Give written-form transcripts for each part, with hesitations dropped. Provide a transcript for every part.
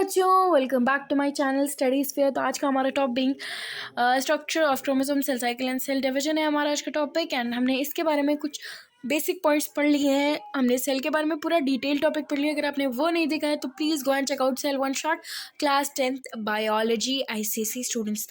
बच्चों, welcome back to my channel studies fair. तो आज का हमारा topic structure of chromosome, cell cycle and cell division है हमारा आज का टॉपिक। एंड हमने इसके बारे में कुछ बेसिक पॉइंट्स पढ़ लिए हैं। हमने सेल के बारे में पूरा डिटेल टॉपिक पढ़ लिया। अगर आपने वो नहीं देखा है तो please go and check out cell one shot class 10th biology ICSE students.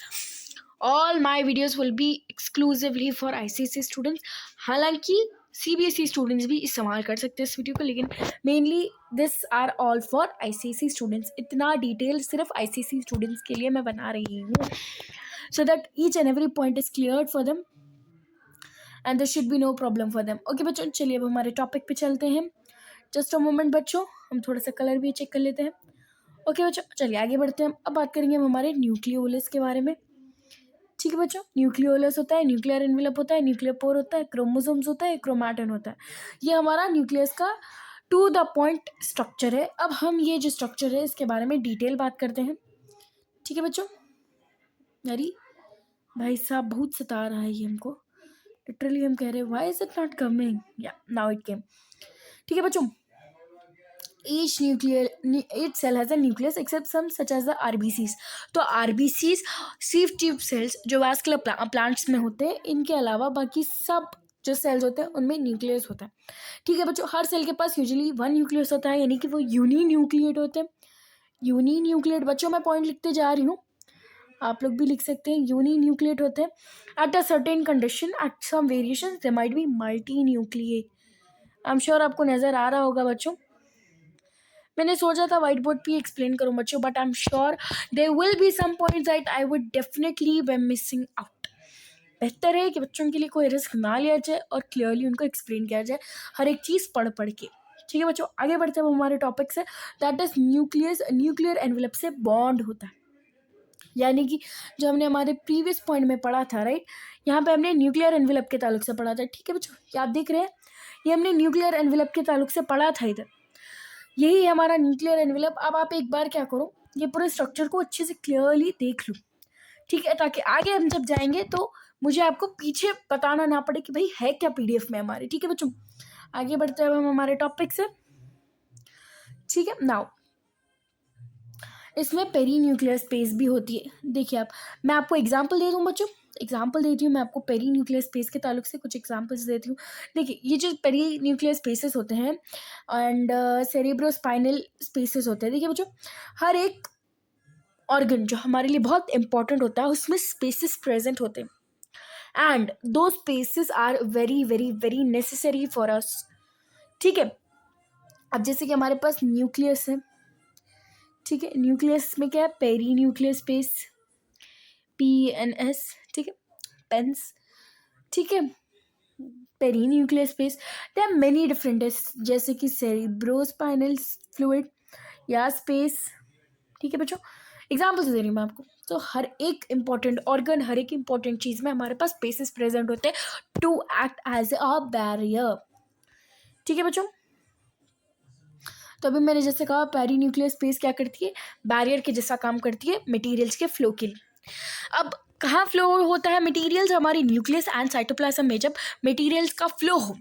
All my videos will be exclusively for ICSE students. हालांकि CBSE स्टूडेंट्स भी इस्तेमाल कर सकते हैं इस वीडियो को, लेकिन mainly this are all for ICSE students. इतना डिटेल सिर्फ ICSE स्टूडेंट्स के लिए मैं बना रही हूँ, so that each and every point is clear for them and there should be no problem for them. Okay बच्चों, चलिए अब हमारे टॉपिक पे चलते हैं। जस्ट अ मोमेंट बच्चों, हम थोड़ा सा कलर भी चेक कर लेते हैं। ओके बच्चों, चलिए आगे बढ़ते हैं। अब बात करेंगे हम हमारे न्यूक्लियोलस के बारे में। ठीक है बच्चों, न्यूक्लियोलस होता है, न्यूक्लियर एनवेलप होता है, न्यूक्लियर पोर होता है, क्रोमोसोम्स होता है, क्रोमैटिन होता है। ये हमारा न्यूक्लियस का टू द पॉइंट स्ट्रक्चर है। अब हम ये जो स्ट्रक्चर है इसके बारे में डिटेल बात करते हैं। ठीक है बच्चों। अरे भाई साहब, बहुत सता रहा है ये हमको। लिटरली हम कह रहे हैं why is it not coming, या नाउ इट केम। ठीक है बच्चों, each cell has a nucleus except some such as the RBCs। तो RBCs सिव ट्यूब सेल्स जो वास्कुलर प्लांट्स में होते हैं, इनके अलावा बाकी सब जो सेल्स होते हैं उनमें न्यूक्लियस होता है। ठीक है बच्चों, हर सेल के पास यूजुअली वन न्यूक्लियस होता है, यानी कि वो यूनी न्यूक्लिएट होते हैं। यूनी न्यूक्लिएट बच्चों, मैं पॉइंट लिखते जा रही हूँ, आप लोग भी लिख सकते हैं। यूनी न्यूक्लिएट होते हैं at a certain condition, at some variation they might be multinucleate. I am sure आपको नजर आ रहा होगा बच्चों। मैंने सोचा था व्हाइट बोर्ड पे एक्सप्लेन करूँ बच्चों, but I am sure there will be some points that I would definitely be missing out. बेहतर है कि बच्चों के लिए कोई रिस्क ना लिया जाए और क्लियरली उनको एक्सप्लेन किया जाए हर एक चीज़ पढ़ पढ़ के। ठीक है बच्चों, आगे बढ़ते हैं हमारे टॉपिक से। That is nucleus, nuclear envelope से बॉन्ड होता है, यानी कि जो हमने हमारे प्रीवियस पॉइंट में पढ़ा था, राइट, यहाँ पे हमने न्यूक्लियर एनवेलप के ताल्लुक से पढ़ा था। ठीक है बच्चों, ये आप देख रहे हैं, ये हमने न्यूक्लियर एनवेलप के ताल्लुक से पढ़ा था इधर। यही है हमारा न्यूक्लियर एनवेलप। अब आप एक बार क्या करो, ये पूरे स्ट्रक्चर को अच्छे से क्लियरली देख लो, ठीक है, ताकि आगे हम जब जाएंगे तो मुझे आपको पीछे बताना ना पड़े कि भाई है क्या PDF में हमारे। ठीक है बच्चों, आगे बढ़ते हैं हम हमारे टॉपिक से। ठीक है, नाउ इसमें पेरी न्यूक्लियर स्पेस भी होती है। देखिए आप, मैं आपको एग्जाम्पल दे दूँ बच्चों, एग्जाम्पल देती हूँ मैं आपको पेरी न्यूक्लियर स्पेस के ताल्लुक से कुछ एग्जाम्पल्स देती हूँ। देखिए, ये जो पेरी न्यूक्लियर स्पेसेस होते हैं एंड सेरेब्रोस्पाइनल स्पेसेस होते हैं, देखिए बच्चों, हर एक ऑर्गन जो हमारे लिए बहुत इंपॉर्टेंट होता है उसमें स्पेसेस प्रेजेंट होते हैं एंड दो spaces are very very very necessary for us. ठीक है, अब जैसे कि हमारे पास न्यूक्लियस है, ठीक है, न्यूक्लियस में क्या है, पेरी न्यूक्लियर स्पेस, PNS, ठीक है, पेंस, ठीक है, perinuclear space. They are many different, जैसे कि सेरेब्रोस्पाइनल फ्लूइड या स्पेस। ठीक है बच्चों, एग्जाम्पल्स दे रही हूँ मैं आपको। तो हर एक इंपॉर्टेंट ऑर्गन, हर एक इंपॉर्टेंट चीज में हमारे पास स्पेसेस प्रेजेंट होते हैं to act as a barrier. ठीक है बच्चों, तो अभी मैंने जैसे कहा, पेरी न्यूक्लियर स्पेस क्या करती है, बैरियर के जैसा काम करती है मटेरियल्स के फ्लो के लिए। अब कहाँ फ्लो होता है मटेरियल्स, हमारी न्यूक्लियस एंड साइटोप्लाज्म में जब मटेरियल्स का फ्लो हो,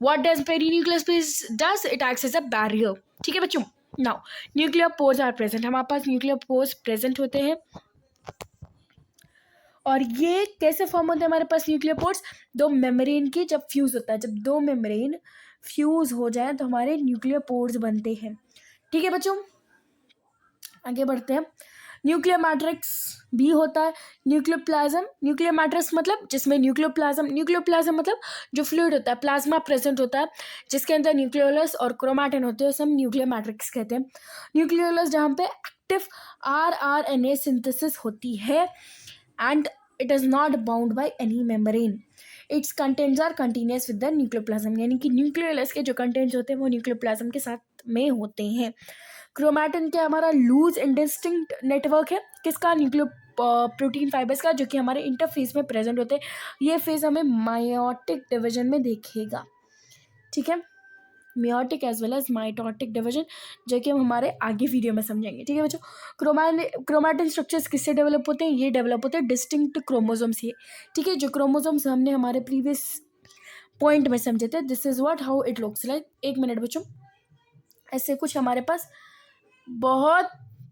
what does perinuclear space does, it acts as a barrier. ठीक है बच्चों, now nuclear pores are present, हमारे पास न्यूक्लियर पोर्स प्रेजेंट होते हैं। और ये कैसे फॉर्म होते हैं हमारे पास न्यूक्लियर पोर्स, दो मेम्ब्रेन की जब फ्यूज होता है, जब दो मेम्ब्रेन फ्यूज हो जाए तो हमारे न्यूक्लियर पोर्स बनते हैं। ठीक है बच्चों, आगे बढ़ते हैं। न्यूक्लियर मैट्रिक्स भी होता है, न्यूक्लियर प्लाज्म, न्यूक्लियर मैट्रिक्स मतलब जिसमें न्यूक्लियर प्लाज्म मतलब जो फ्लूइड होता है, प्लाज्मा प्रेजेंट होता है, जिसके अंदर न्यूक्लियोलस और क्रोमैटिन होते हैं, सब न्यूक्लियर मैट्रिक्स कहते हैं। न्यूक्लियोलस जहाँ पे एक्टिव RNA सिंथेसिस होती है and it is not bound by any membrane, its contents are continuous with the nucleoplasm, यानी कि न्यूक्लियोलस के जो कंटेंट्स होते हैं वो न्यूक्लियोप्लाज्म के साथ में होते हैं। क्रोमैटिन क्या, हमारा लूज इंडिस्टिंक्ट नेटवर्क है, किसका, न्यूक्लियो प्रोटीन फाइबर्स का, जो कि हमारे इंटरफेस में प्रेजेंट होते हैं। ये फेज हमें मायोटिक डिवीजन में देखेगा। ठीक है, meiotic as well as mitotic division, जो कि हम हमारे आगे वीडियो में समझेंगे। ठीक है बच्चों, क्रोमैटिन स्ट्रक्चर्स किससे डेवलप होते हैं, ये डेवलप होते हैं डिस्टिंक्ट क्रोमोसोम से। ठीक है, जो क्रोमोसोम्स हमने हमारे प्रीवियस पॉइंट में समझे थे, this is what how it looks like. एक मिनट बच्चों, ऐसे कुछ हमारे पास बहुत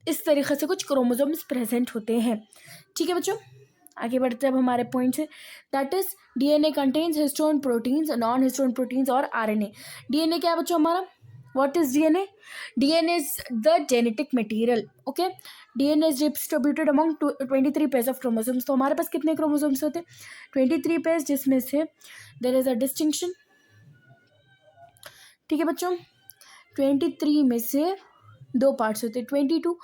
इस तरीके से कुछ क्रोमोसोम्स प्रेजेंट होते हैं। ठीक है बच्चों, आगे बढ़ते हैं अब हमारे पॉइंट से। That is DNA contains histone proteins, non histone proteins और आरएनए। डीएनए क्या है बच्चों हमारा? What is DNA? DNA is the genetic material. Okay, DNA is distributed among 23 pairs of chromosomes. तो हमारे पास कितने क्रोमोसोम्स होते हैं? 23 पेयर्स, जिसमें से देयर इज अ डिस्टिंक्शन। ठीक है बच्चों, 23 में से 2 पार्ट्स होते हैं, 22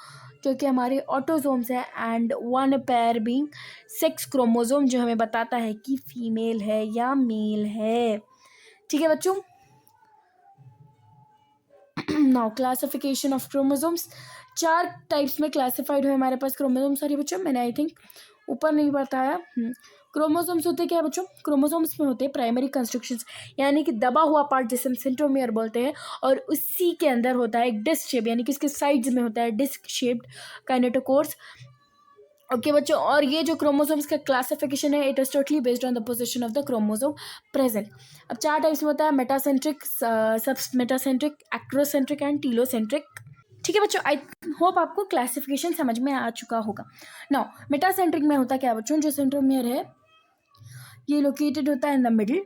जो कि हमारे ऑटोसोम्स है and 1 pair being sex chromosome, जो हमें बताता है कि फीमेल है या मेल है। ठीक है बच्चों, now classification of chromosomes. 4 types में क्लासिफाइड है हमारे पास क्रोमोसोम्स। सॉरी बच्चों, मैंने आई थिंक ऊपर नहीं बताया। क्रोमोसोम्स होते क्या है बच्चों? क्रोमोसोम्स में होते हैं प्राइमरी कंस्ट्रक्शंस, यानी कि दबा हुआ पार्ट जिसे हम सेंट्रोमियर बोलते हैं, और उसी के अंदर होता है एक डिस्क शेप, यानी कि इसके साइड्स में होता है डिस्क शेप्ड काइनेटोकोर्स। ओके बच्चों, और ये जो क्रोमोसोम्स का क्लासिफिकेशन है, it is totally based on the position of the chromosome present. अब 4 टाइप्स में होता है, मेटासेंट्रिक, सब मेटासेंट्रिक, एक्ट्रोसेंट्रिक एंड टीलोसेंट्रिक। ठीक है बच्चों, आई होप आपको क्लासिफिकेशन समझ में आ चुका होगा। नाउ मेटासेंट्रिक में होता क्या बच्चों? जो सेंट्रोमियर है ये लोकेटेड होता है इन द मिडिल,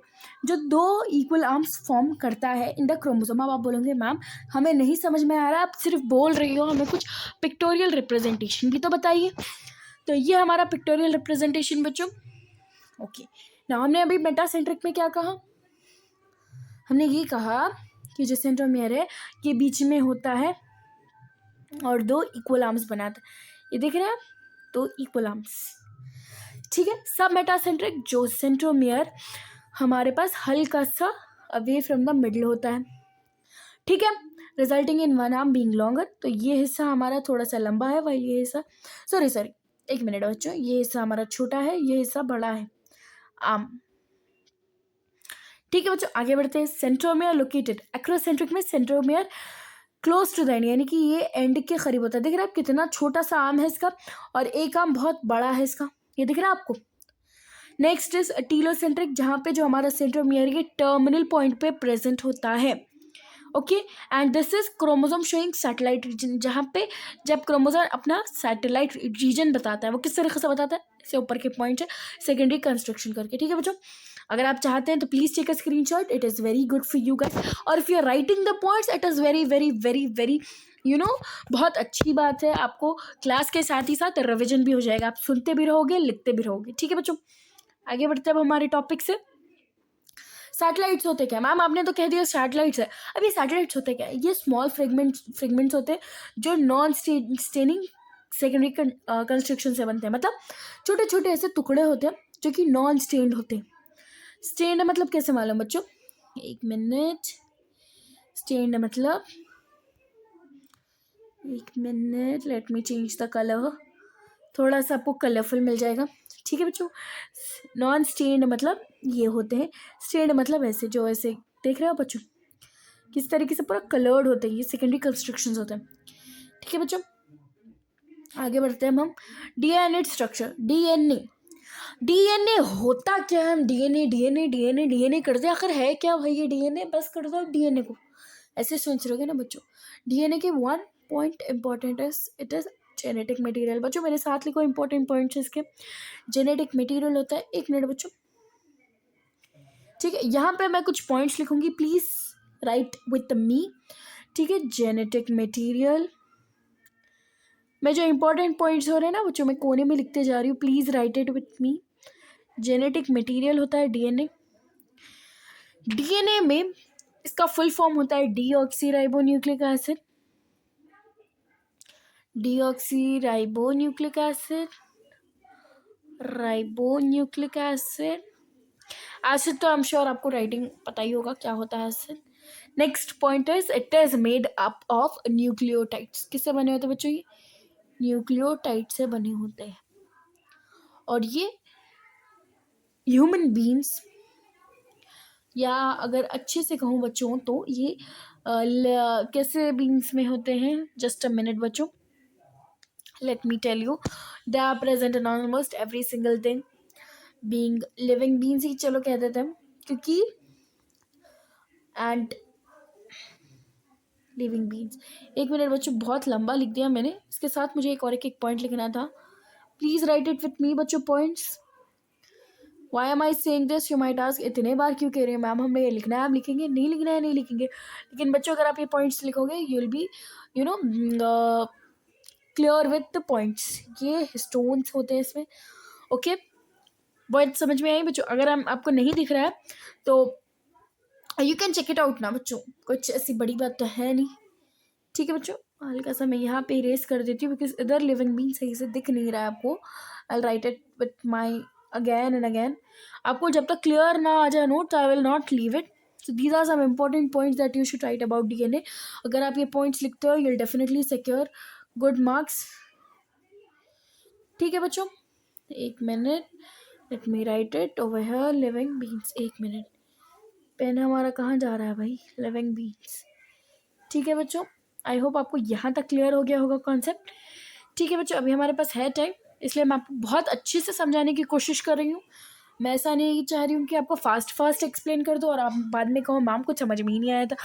जो 2 इक्वल आर्म्स फॉर्म करता है इन द क्रोमोसोम। अब आप बोलोगे मैम हमें नहीं समझ में आ रहा, आप सिर्फ बोल रही हो, हमें कुछ पिक्टोरियल रिप्रेजेंटेशन भी तो बताइए। तो ये हमारा पिक्टोरियल रिप्रेजेंटेशन बच्चों। ओके, ना हमने अभी मेटासेंट्रिक में क्या कहा? हमने ये कहा कि जो सेंट्रोमियर है ये बीच में होता है और 2 इक्वल आर्म्स बनाता है। ये देख रहे हैं आप, 2 इक्वल आर्म्स। ठीक है, सब मेटासेंट्रिक जो सेंट्रोमियर हमारे पास हल्का सा अवे फ्रॉम द मिडल होता है। ठीक है, resulting in 1 arm being longer. तो ये हिस्सा हमारा थोड़ा सा लंबा है, वाइल ये हिस्सा, सॉरी 1 मिनट बच्चों, ये हिस्सा हमारा छोटा है, ये हिस्सा बड़ा है, आर्म। ठीक है बच्चों, आगे बढ़ते हैं। सेंट्रोमियर लोकेटेड, एक्रोसेंट्रिक में centromere close to the end, यानी कि ये एंड के करीब होता है। देख रहे हैं आप कितना छोटा सा आर्म है इसका, और एक आर्म बहुत बड़ा है इसका, ये दिख रहा है आपको। नेक्स्ट इज टीलोसेंट्रिक, जहाँ पे जो हमारा सेंट्रोमियर के टर्मिनल पॉइंट पे प्रेजेंट होता है। Okay, and this is chromosome showing satellite region, जहाँ पे जब क्रोमोसोम अपना सैटेलाइट रीजन बताता है, वो किस तरीके से बताता है? इससे ऊपर के पॉइंट है सेकेंडरी कंस्ट्रक्शन करके। ठीक है बच्चों, अगर आप चाहते हैं तो please take a screenshot, it is very good for you guys. और if you are writing the points, it is very very very very बहुत अच्छी बात है। आपको क्लास के साथ ही साथ रिविजन भी हो जाएगा, आप सुनते भी रहोगे, लिखते भी रहोगे। ठीक है बच्चों, आगे बढ़ते हैं अब हमारे टॉपिक से। सैटेलाइट्स होते क्या? मैम आपने तो कह दिया सैटेलाइट्स है। अब ये सैटेलाइट्स होते क्या है? ये स्मॉल फ्रेगमेंट्स होते हैं जो नॉन स्टेनिंग सेकेंडरी कंस्ट्रक्शन से बनते हैं। मतलब छोटे छोटे ऐसे टुकड़े होते हैं जो कि नॉन स्टेन्ड होते हैं। स्टेन्ड मतलब कैसे मालूम बच्चों? 1 मिनट, स्टेन्ड मतलब 1 minute, let me change the colour, थोड़ा सा आपको कलरफुल मिल जाएगा। ठीक है बच्चों, नॉन स्टेन्ड मतलब ये होते हैं, स्टेन्ड मतलब ऐसे जो ऐसे देख रहे हो बच्चों, किस तरीके से पूरा कलर्ड होते हैं, ये सेकेंडरी कंस्ट्रक्शंस होते हैं। ठीक है बच्चों, आगे बढ़ते हैं हम। डीएनए स्ट्रक्चर, डीएनए होता क्या है? हम डीएनए करते हैं, आखिर है क्या भाई ये डीएनए? बस कर दो डीएनए को, ऐसे सोच रहोगे ना बच्चों। डीएनए के 1 पॉइंट इंपॉर्टेंट है, इट इज जेनेटिक मटेरियल। बच्चों मेरे साथ लिखो इंपॉर्टेंट पॉइंट्स इसके। जेनेटिक मटेरियल होता है, 1 मिनट बच्चों। ठीक है, यहाँ पे मैं कुछ पॉइंट्स लिखूंगी, प्लीज राइट विथ मी। ठीक है, जेनेटिक मटेरियल में जो इंपॉर्टेंट पॉइंट्स हो रहे हैं ना बच्चों, मैं कोने में लिखते जा रही हूँ, please write it with me. Genetic material होता है डीएनए। डीएनए में इसका फुल फॉर्म होता है deoxyribonucleic acid, deoxyribonucleic acid, ribonucleic acid. Acid तो आई एम श्योर आपको राइटिंग पता ही होगा क्या होता है acid. Next point is it is made up of nucleotides. किससे बने होते हैं बच्चों? ये न्यूक्लियोटाइड से बने होते हैं। और ये ह्यूमन बींग्स, या अगर अच्छे से कहूँ बच्चों तो ये कैसे बींग्स में होते हैं? जस्ट अ मिनट बच्चों, let me tell you, they are present in almost every single thing being living beings ही चलो कह देते हैं, क्योंकि एंड लिविंग बीन्स। 1 मिनट बच्चों, बहुत लंबा लिख दिया मैंने, इसके साथ मुझे एक और एक पॉइंट लिखना था। Please write it with me बच्चों points. Why am I saying this, you might ask, इतने बार क्यों कह रहे हैं मैम, हमने ये लिखना है, आप लिखेंगे, नहीं लिखना है नहीं लिखेंगे। लेकिन बच्चों अगर आप ये पॉइंट्स लिखोगे you will be you know clear with the points. ये स्टोन्स होते हैं इसमें। ओके, वर्ड समझ में आई बच्चों? अगर हम आपको नहीं दिख रहा है तो you can check it out ना बच्चों, कुछ ऐसी बड़ी बात तो है नहीं। ठीक है बच्चों, हल्का सा मैं यहाँ पे इरेज कर देती हूँ बिकॉज इधर लिविंग बीन सही से दिख नहीं रहा है आपको। I write it with my again and again. आपको जब तक क्लियर ना आ जाए note I will not leave it. So these are some important points that you should write about DNA. अगर आप ये पॉइंट्स लिखते हो you will definitely secure good marks. ठीक है बच्चों, 1 minute, let me write it over here, living beans. 1 minute, pen हमारा कहाँ जा रहा है भाई? Living beans. ठीक है बच्चों, आई होप आपको यहाँ तक क्लियर हो गया होगा कॉन्सेप्ट। ठीक है बच्चों, अभी हमारे पास है टाइम, इसलिए मैं आपको बहुत अच्छे से समझाने की कोशिश कर रही हूँ। मैं ऐसा नहीं चाह रही हूँ कि आपको फास्ट एक्सप्लेन कर दो और आप बाद में कहो मैम कुछ समझ में ही नहीं आया था।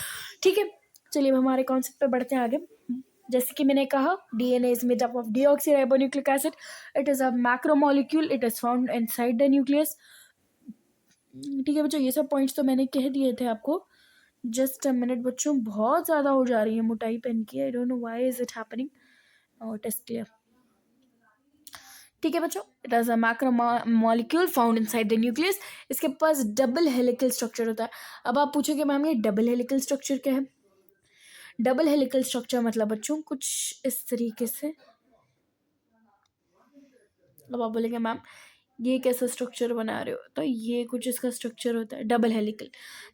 ठीक है, चलिए अब हमारे कॉन्सेप्ट पे बढ़ते हैं आगे। जैसे कि मैंने कहा, DNA is made up of deoxyribonucleic acid. It is a macromolecule, it is found inside the nucleus. ठीक है बच्चों, ये सब पॉइंट्स तो मैंने कह दिए थे आपको। जस्ट अ मिनट बच्चों, बहुत ज़्यादा हो जा रही है मोटाई पेन की, I don't know why is it happening. It is clear. ठीक है बच्चों, it is a macro molecule found inside the nucleus. इसके पास डबल हेलिकल स्ट्रक्चर होता है। अब आप पूछोगे मैम ये डबल हेलिकल स्ट्रक्चर क्या है? डबल हेलिकल स्ट्रक्चर मतलब बच्चों कुछ इस तरीके से। अब आप बोलेंगे मैम ये कैसा स्ट्रक्चर बना रहे हो, तो ये कुछ इसका स्ट्रक्चर होता है double helical.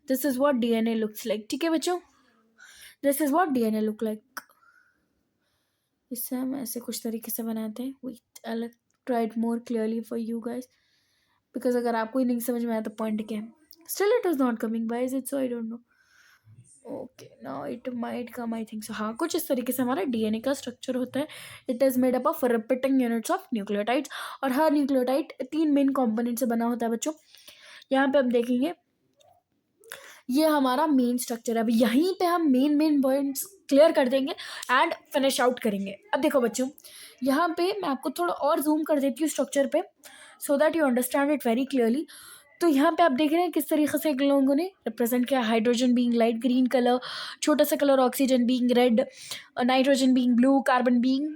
This is what DNA looks like. ठीक है बच्चों, this is what DNA look like. इससे हम ऐसे कुछ तरीके से बनाते हैं। Wait, I try it more clearly for you guys, because अगर आपको ही नहीं समझ में आया तो पॉइंट क्या है? Still it is not coming, why is it so? I don't know. Okay, now it might come, I think so. हाँ, कुछ इस तरीके से हमारा डीएनए का स्ट्रक्चर होता है। It is made up of repeating units of nucleotides, और हर न्यूक्लियोटाइड 3 मेन कंपोनेंट से बना होता है बच्चों। यहाँ पे हम देखेंगे ये हमारा मेन स्ट्रक्चर है। अब यहीं पे हम मेन पॉइंट्स क्लियर कर देंगे एंड फिनिश आउट करेंगे। अब देखो बच्चों, यहाँ पे मैं आपको थोड़ा और जूम कर देती हूँ स्ट्रक्चर पे, so that you understand it very clearly. तो यहाँ पे आप देख रहे हैं किस तरीके से लोगों ने रिप्रेजेंट किया। Hydrogen being light green colour, छोटा सा colour oxygen being red, nitrogen being blue, carbon being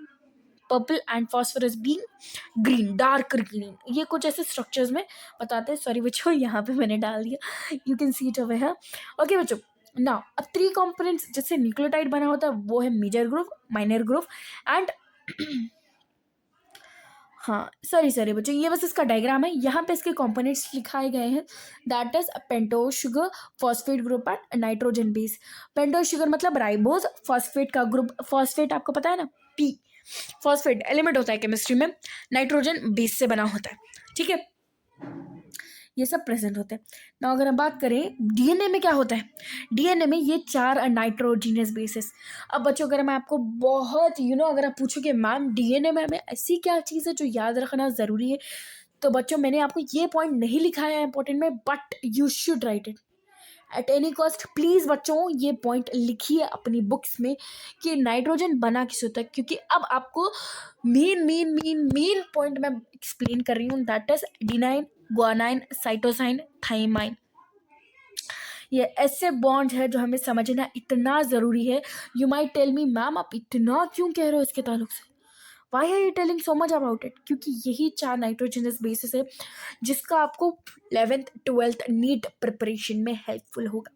purple and phosphorus being green, dark green. ये कुछ ऐसे स्ट्रक्चर्स में बताते हैं। सॉरी बच्चों, यहाँ पे मैंने डाल दिया, you can see it over here. Okay बच्चों, नाउ अब 3 कंपोनेंट्स जिससे न्यूक्लियोटाइड बना होता है वो है major group, minor group and हाँ सॉरी बच्चों, ये बस इसका डायग्राम है। यहाँ पे इसके कंपोनेंट्स लिखाए गए हैं। That is pentose sugar, phosphate group and nitrogen base. Pentose sugar मतलब राइबोज, फॉस्फेट का ग्रुप, फॉस्फेट आपको पता है ना, पी फॉस्फेट एलिमेंट होता है केमिस्ट्री में, नाइट्रोजन बेस से बना होता है। ठीक है, ये सब प्रेजेंट होते हैं ना। अगर हम बात करें डीएनए में क्या होता है, डीएनए में ये 4 नाइट्रोजीनियस बेसिस। अब बच्चों अगर मैं आपको बहुत अगर आप पूछोगे मैम डीएनए में हमें ऐसी क्या चीज़ है जो याद रखना ज़रूरी है, तो बच्चों मैंने आपको ये पॉइंट नहीं लिखाया है इंपॉर्टेंट में, but you should right it at any cost. Please बच्चों ये पॉइंट लिखिए अपनी बुक्स में कि नाइट्रोजन बना किस होता है, क्योंकि अब आपको मेन पॉइंट मैं एक्सप्लेन कर रही हूँ। That is adenine, guanine, cytosine, thymine. ये ऐसे बॉन्ड है जो हमें समझना इतना ज़रूरी है। You might tell me ma'am आप इतना क्यों कह रहे हो इसके ताल्लुक से, why are you telling so much about it? क्योंकि यही 4 नाइट्रोजनस बेसिस है जिसका आपको 11th 12th नीट प्रिपरेशन में हेल्पफुल होगा।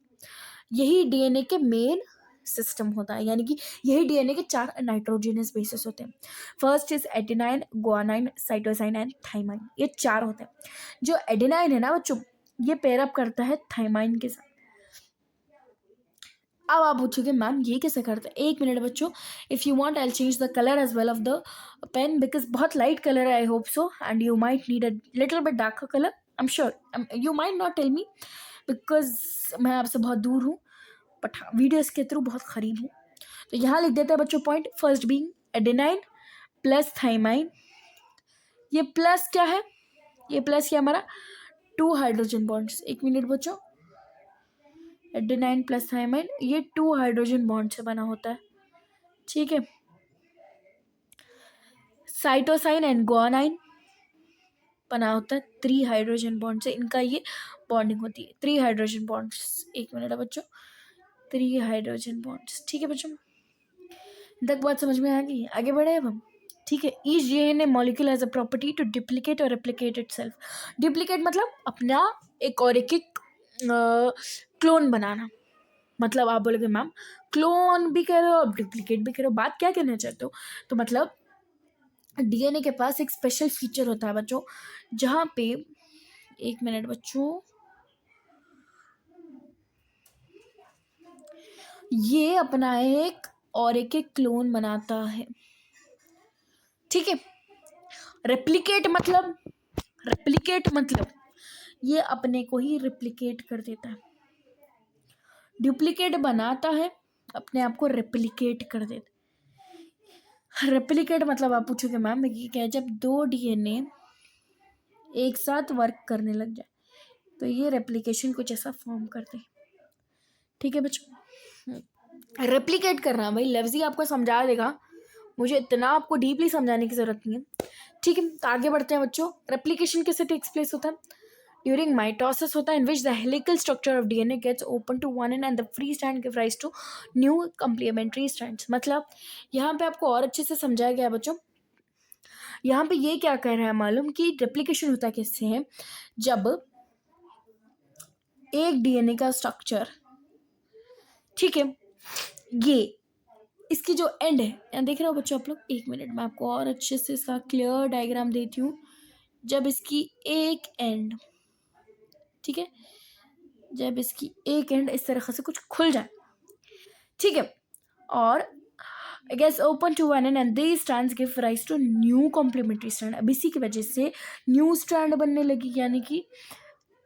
यही डीएनए के मेन सिस्टम होता है, यानी कि यही डीएनए के 4 नाइट्रोजनस बेसिस होते हैं। First is adenine, guanine, cytosine and thymine. ये 4 होते हैं। जो एडेनाइन है ना बच्चों, ये पेयर अप करता है थाइमाइन के साथ। अब आप पूछोगे मैम ये कैसे करते हैं? 1 मिनट बच्चों, if you want I will change the colour as well of the pen, because बहुत लाइट कलर है, I hope so, and you might need a little bit darker colour. I am sure you might not tell me because मैं आपसे बहुत दूर हूँ, but हाँ videos के through बहुत करीब हूँ। तो यहाँ लिख देते हैं बच्चों point. First being adenine plus thymine. ये प्लस क्या है? ये प्लस ये हमारा 2 हाइड्रोजन बॉन्ड्स। 1 मिनट बच्चों, एडेनाइन प्लस थाइमाइन, ये 2 हाइड्रोजन बॉन्ड से बना होता है, ठीक है। साइटोसाइन एंड गुआनाइन बना होता है 3 हाइड्रोजन बॉन्ड से, इनका ये बॉन्डिंग होती है 3 हाइड्रोजन बॉन्ड्स। एक मिनट है बच्चों, 3 हाइड्रोजन बॉन्ड्स, ठीक है बच्चों, तक बात समझ में आ गई। आगे बढ़े अब हम, ठीक है। Each DNA molecule has a property to duplicate और रेप्लिकेट इटसेल्फ। डुप्लीकेट मतलब अपना एक और एक क्लोन बनाना। मतलब आप बोलोगे मैम क्लोन भी कह रहे हो अब डुप्लीकेट भी कह रहे हो, बात क्या कहना चाहते हो? तो मतलब डीएनए के पास एक स्पेशल फीचर होता है बच्चों, जहाँ पे, एक मिनट बच्चों, ये अपना एक और एक क्लोन बनाता है, ठीक है। रेप्लिकेट मतलब ये अपने को ही रिप्लिकेट कर देता है। डुप्लीकेट बनाता है, अपने आप को रेप्लिकेट कर देता है। रेप्लिकेट मतलब आप पूछोगे मैम ये क्या है? जब 2 डीएनए एक साथ वर्क करने लग जाए तो ये रेप्लिकेशन कुछ ऐसा फॉर्म करते हैं, ठीक है बच्चों। रेप्लिकेट करना भाई लफ्ज़ ही आपको समझा देगा, मुझे इतना आपको डीपली समझाने की ज़रूरत नहीं है, ठीक है। तो आगे बढ़ते हैं बच्चों। रेप्लिकेशन कैसे टेक्स प्लेस होता है? ड्यूरिंग माइटोसिस होता है, in which the helical structure of DNA gets open to one and the free strand give rise to new complementary strands. मतलब यहाँ पे आपको और अच्छे से समझाया गया है बच्चों। यहाँ पे ये क्या कह रहा है मालूम कि रेप्लिकेशन होता कैसे है? जब एक डीएनए का स्ट्रक्चर, ठीक है, ये इसकी जो एंड है, यहाँ देख रहे हो बच्चों आप लोग, एक मिनट मैं आपको और अच्छे से इसका क्लियर डायग्राम देती हूँ। जब इसकी एक एंड, ठीक है, जब इसकी एक एंड इस तरह से कुछ खुल जाए, ठीक है, और gets open to one end and these strands give rise to new complementary strand। अब इसी की वजह से न्यू स्ट्रैंड बनने लगी, यानी कि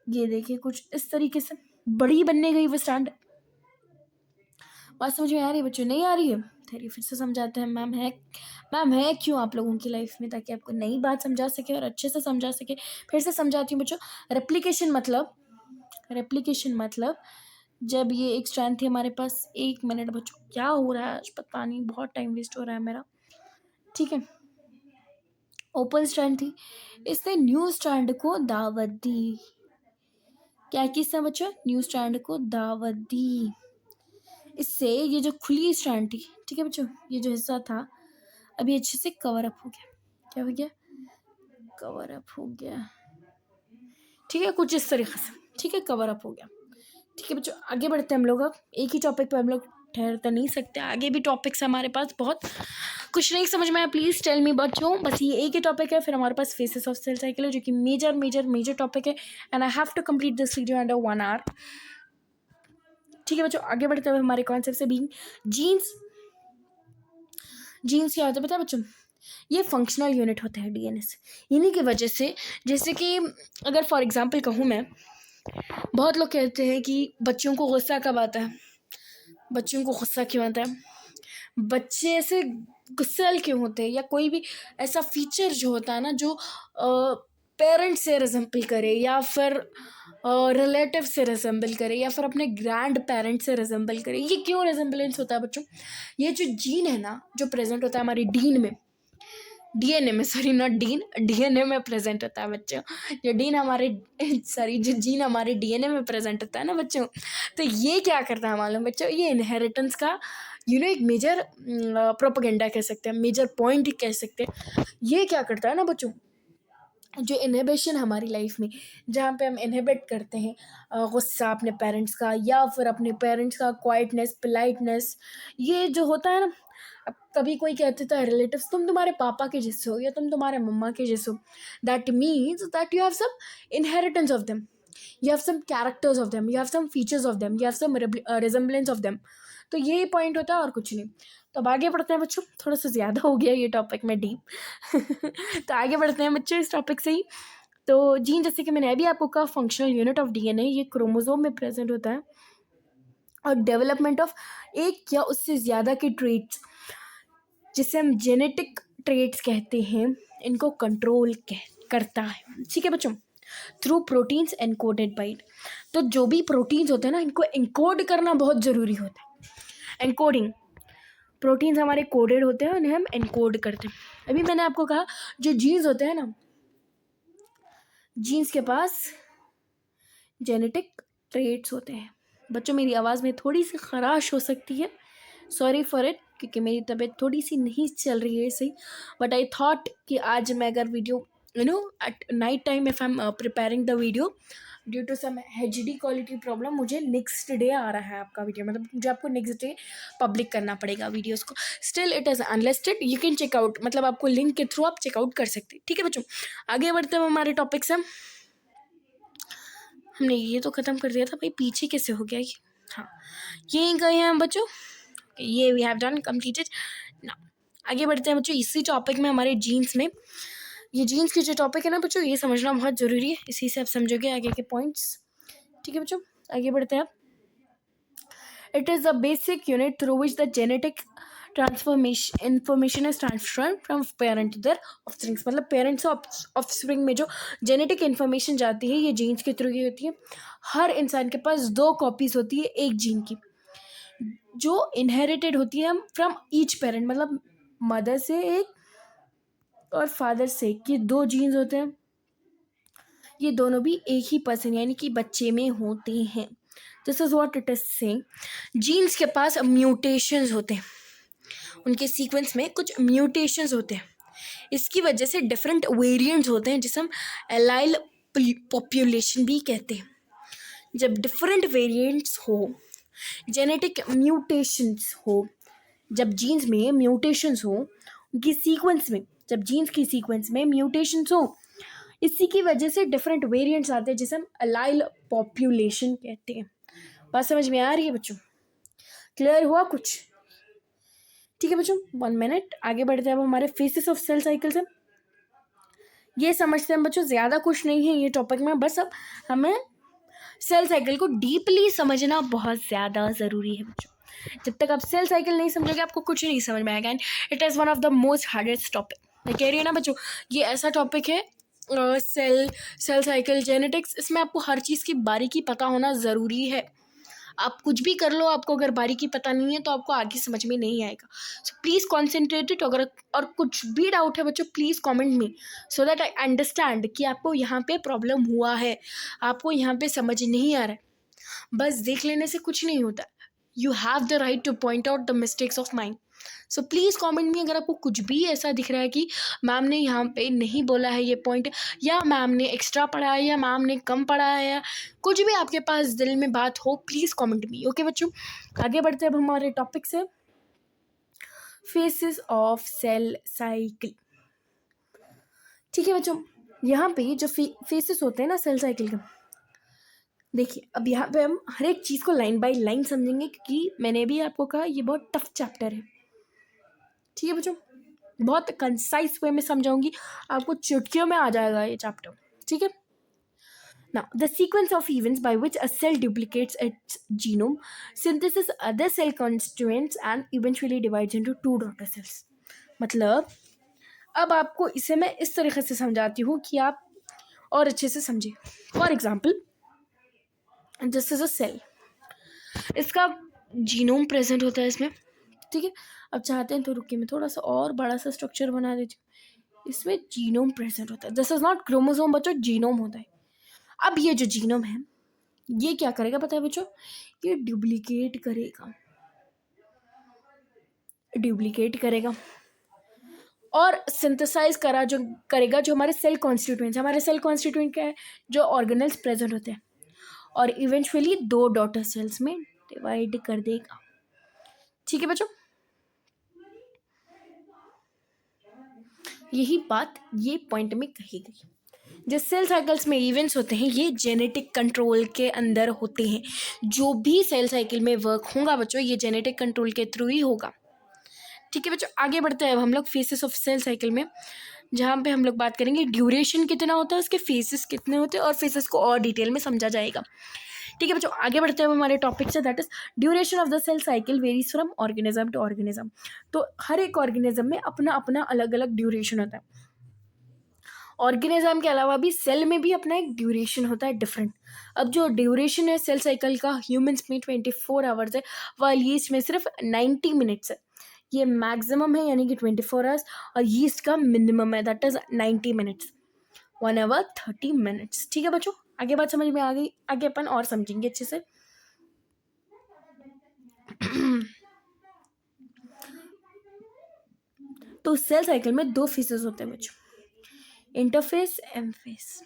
ये देखिए कुछ इस तरीके से बड़ी बनने गई वो स्ट्रैंड। बात समझ में आ रही है बच्चों? नहीं आ रही है? फिर से समझाते हैं। मैम है क्यों आप लोगों की लाइफ में? ताकि आपको नई बात समझा सके और अच्छे से समझा सके। फिर से समझाती हूँ बच्चों। रेप्लिकेशन मतलब जब ये एक स्ट्रैंड थी हमारे पास, एक मिनट बच्चों क्या हो रहा है आज पता नहीं, बहुत टाइम वेस्ट हो रहा है मेरा, ठीक है। ओपन स्ट्रैंड थी, इसने न्यू स्ट्रैंड को दावत दी। क्या किसने बच्चों? न्यू स्ट्रैंड को दावत दी। इससे ये जो खुली स्ट्रैंड थी, ठीक है बच्चों, ये जो हिस्सा था अभी अच्छे से कवर अप हो गया। क्या हो गया? कवर अप हो गया, ठीक है, कुछ इस तरीके से, ठीक है, कवर अप हो गया, ठीक है बच्चों। आगे बढ़ते हैं हम लोग। अब एक ही टॉपिक पे हम लोग ठहर तो नहीं सकते, आगे भी टॉपिक्स हमारे पास बहुत। कुछ नहीं समझ में आया प्लीज़ टेल मी बच्चों, बस ये एक ही टॉपिक है। फिर हमारे पास फेसेस ऑफ सेल साइकिल है जो कि मेजर टॉपिक है, and I have to complete this video under 1 hour, ठीक है बच्चों। आगे बढ़ते हुए हमारे कॉन्सेप्ट से बीइंग जीन्स क्या होता है पता है बच्चों? ये फंक्शनल यूनिट होते हैं डीएनए से। इन्हीं की वजह से, जैसे कि अगर फॉर एग्जांपल कहूँ मैं, बहुत लोग कहते हैं कि बच्चों को गुस्सा कब आता है, बच्चों को गुस्सा क्यों आता है, बच्चे ऐसे गुस्सैल क्यों होते हैं, या कोई भी ऐसा फीचर जो होता है ना जो पेरेंट्स से रिजेंबल करे, या फिर रिलेटिव से रिजेंबल करे, या फिर अपने ग्रैंड पेरेंट्स से रिजेंबल करे। ये क्यों रिजेंबलेंस होता है बच्चों? ये जो जीन है ना जो प्रेजेंट होता है हमारी डीएनए में, सॉरी नॉट डीएनए में प्रेजेंट होता है बच्चों। जो जो जीन हमारे डीएनए में प्रेजेंट होता है ना बच्चों, तो ये क्या करता है मालूम बच्चों? ये इनहेरिटेंस का एक मेजर प्रोपेगेंडा कह सकते हैं, मेजर पॉइंट कह सकते हैं। ये क्या करता है ना बच्चों, जो इनहिबिशन हमारी लाइफ में, जहाँ पे हम इनहिबिट करते हैं गुस्सा अपने पेरेंट्स का, या फिर अपने पेरेंट्स का क्वाइटनेस, पोलाइटनेस, ये जो होता है ना। अब कभी कोई कहते था रिलेटिव्स तुम तुम्हारे पापा के जैसे हो, या तुम तुम्हारे मम्मा के जैसे हो, that means that you have some inheritance of them, you have some characters of them, you have some features of them, you have some resemblance of them। तो ये पॉइंट होता है और कुछ नहीं। तो अब आगे बढ़ते हैं बच्चों, थोड़ा सा ज़्यादा हो गया ये टॉपिक में डीप तो आगे बढ़ते हैं बच्चों इस टॉपिक से ही। तो जीन, जैसे कि मैंने अभी आपको कहा, फंक्शनल यूनिट ऑफ डीएनए, ये क्रोमोसोम में प्रेजेंट होता है, और डेवलपमेंट ऑफ एक या उससे ज़्यादा के ट्रेट्स, जिसे हम जेनेटिक ट्रेट्स कहते हैं, इनको कंट्रोल करता है, ठीक है बच्चों। Through proteins encoded by it. तो जो भी प्रोटीन्स होते हैं ना, इनको एनकोड करना बहुत ज़रूरी होता है। एनकोडिंग, प्रोटीन्स हमारे कोडेड होते हैं, उन्हें हम एनकोड करते हैं। अभी मैंने आपको कहा जो जीन्स होते हैं ना, जीन्स के पास जेनेटिक ट्रेट्स होते हैं। बच्चों मेरी आवाज़ में थोड़ी सी खराश हो सकती है, सॉरी फॉर इट, क्योंकि मेरी तबीयत थोड़ी सी नहीं चल रही है सही। बट आई थॉट कि आज मैं अगर video at night time if I am preparing the video due to some HD quality problem, मुझे नेक्स्ट डे आ रहा है आपका वीडियो, मतलब मुझे आपको नेक्स्ट डे पब्लिक करना पड़ेगा वीडियोज़ को। Still it is unlisted, you can checkout, मतलब आपको लिंक के थ्रू आप चेकआउट कर सकते हैं। ठीक है बच्चों, आगे बढ़ते हैं हमारे टॉपिक से। हमने ये तो ख़त्म कर दिया था भाई, पीछे कैसे हो गया ये? हाँ, यहीं गए हैं हम बच्चों, ये वी हैव डन कंप्लीटेड ना। आगे बढ़ते हैं बच्चों इसी टॉपिक में, हमारे जीन्स में। ये जीन्स की जो टॉपिक है ना बच्चों, ये समझना बहुत ज़रूरी है, इसी से आप समझोगे आगे के पॉइंट्स। ठीक है बच्चों, आगे बढ़ते हैं। It is the basic unit through which the genetic transformation information is transferred from parent to their offsprings. मतलब पेरेंट्स से ऑफस्प्रिंग में जो जेनेटिक इन्फॉर्मेशन जाती है, ये जीन्स के थ्रू ही होती है। हर इंसान के पास 2 कॉपीज़ होती है एक जीन की, जो इनहेरिटेड होती है फ्रॉम ईच पेरेंट, मतलब मदर से एक और फादर से एक। ये 2 जीन्स होते हैं, ये दोनों भी एक ही पर्सन यानी कि बच्चे में होते हैं। This is what it is saying. Genes के पास म्यूटेशंस होते हैं, उनके सीक्वेंस में कुछ म्यूटेशंस होते हैं। इसकी वजह से डिफरेंट वेरिएंट्स होते हैं, जिसे हम एलाइल पॉपुलेशन भी कहते हैं। जब डिफरेंट वेरिएंट्स हो, जेनेटिक म्यूटेशंस हो, जब जीन्स में म्यूटेशंस हो, उनकी सीक्वेंस में, जब जीन्स की सीक्वेंस में म्यूटेशंस हो, इसी की वजह से डिफरेंट वेरिएंट्स आते हैं, जिसे हम एलाइल पॉपुलेशन कहते हैं। बात समझ में आ रही है बच्चों? क्लियर हुआ कुछ? ठीक है बच्चों, 1 मिनट आगे बढ़ते हैं। अब हमारे फेसेस ऑफ सेल साइकिल से ये समझते हैं बच्चों, ज़्यादा कुछ नहीं है ये टॉपिक में, बस अब हमें सेल साइकिल को डीपली समझना बहुत ज़्यादा ज़रूरी है बच्चों। जब तक आप सेल साइकिल नहीं समझोगे, आपको कुछ नहीं समझ में आएगा। And it is one of the most hardest topic. मैं कह रही हूँ ना बच्चों, ये ऐसा टॉपिक है, सेल साइकिल, जेनेटिक्स, इसमें आपको हर चीज़ की बारीकी पता होना ज़रूरी है। आप कुछ भी कर लो, आपको अगर बारीकी पता नहीं है तो आपको आगे समझ में नहीं आएगा। So please concentrate it. अगर और कुछ भी डाउट है बच्चों, please comment me so that I understand कि आपको यहाँ पे प्रॉब्लम हुआ है, आपको यहाँ पे समझ नहीं आ रहा है। बस देख लेने से कुछ नहीं होता। You have the right two point out the mistakes of mind. So please comment में अगर आपको कुछ भी ऐसा दिख रहा है कि मैम ने यहाँ पे नहीं बोला है ये पॉइंट, या मैम ने एक्स्ट्रा पढ़ा है, या मैम ने कम पढ़ा है, या कुछ भी आपके पास दिल में बात हो, प्लीज़ कमेंट मी। ओके बच्चों, आगे बढ़ते हैं अब हमारे टॉपिक से, फेसेस ऑफ सेल साइकिल। ठीक है बच्चों, यहाँ पे जो फेसेस होते हैं ना सेल साइकिल के, देखिए अब यहाँ पे हम हर एक चीज़ को लाइन बाय लाइन समझेंगे, क्योंकि मैंने भी आपको कहा ये बहुत टफ चैप्टर है। ठीक है बच्चों, बहुत कंसाइज वे में समझाऊंगी, आपको चुटकियों में आ जाएगा ये चैप्टर। ठीक है, now the sequence of events by which a cell duplicates its genome, synthesis other cell constituents and eventually divides into 2 daughter cells। मतलब अब आपको इसे मैं इस तरीके से समझाती हूँ कि आप और अच्छे से समझे। For example, this is a cell, इसका जीनोम प्रेजेंट होता है इसमें। ठीक है, अब चाहते हैं तो रुकिए, मैं थोड़ा सा और बड़ा सा स्ट्रक्चर बना देती हूँ। इसमें जीनोम प्रेजेंट होता है, दिस इज नॉट क्रोमोसोम बच्चों, जीनोम होता है। अब ये जो जीनोम है, ये क्या करेगा पता है बच्चों? ये डुप्लीकेट करेगा और सिंथेसाइज करेगा जो हमारे सेल कॉन्स्टिट्यूएंट्स। हमारे सेल कॉन्स्टिट्यूएंट क्या है? जो ऑर्गेनेल्स प्रेजेंट होते हैं, और इवेंचुअली 2 डॉटर सेल्स में डिवाइड कर देगा। ठीक है बच्चों, यही बात ये पॉइंट में कही गई। जो सेल साइकिल्स में इवेंट्स होते हैं, ये जेनेटिक कंट्रोल के अंदर होते हैं। जो भी सेल साइकिल में वर्क होगा बच्चों, ये जेनेटिक कंट्रोल के थ्रू ही होगा। ठीक है बच्चों, आगे बढ़ते हैं अब हम लोग फेसेस ऑफ सेल साइकिल में, जहाँ पे हम लोग बात करेंगे ड्यूरेशन कितना होता है, उसके फेसेस कितने होते हैं, और फेसेस को और डिटेल में समझा जाएगा। ठीक है बच्चों, आगे बढ़ते हैं हमारे टॉपिक से, that is duration of the cell cycle varies from organism to organism. तो हर एक ऑर्गेनिज्म में अपना अपना अलग अलग ड्यूरेशन होता है, ऑर्गेनिज्म के अलावा भी सेल में भी अपना एक ड्यूरेशन होता है डिफरेंट। अब जो ड्यूरेशन है सेल साइकिल का ह्यूमंस में 24 आवर्स है, वाइल यीस्ट में सिर्फ 90 मिनट्स है। ये मैक्सिमम है यानी कि 24 आवर्स, और यीस्ट का मिनिमम है that is 90 minutes, 1 hour 30 minutes. ठीक है बच्चों, आगे बात समझ में आ गई, आगे अपन और समझेंगे अच्छे से। तो सेल साइकिल में 2 फेजेस होते हैं बच्चों, इंटरफेस, एम फेस।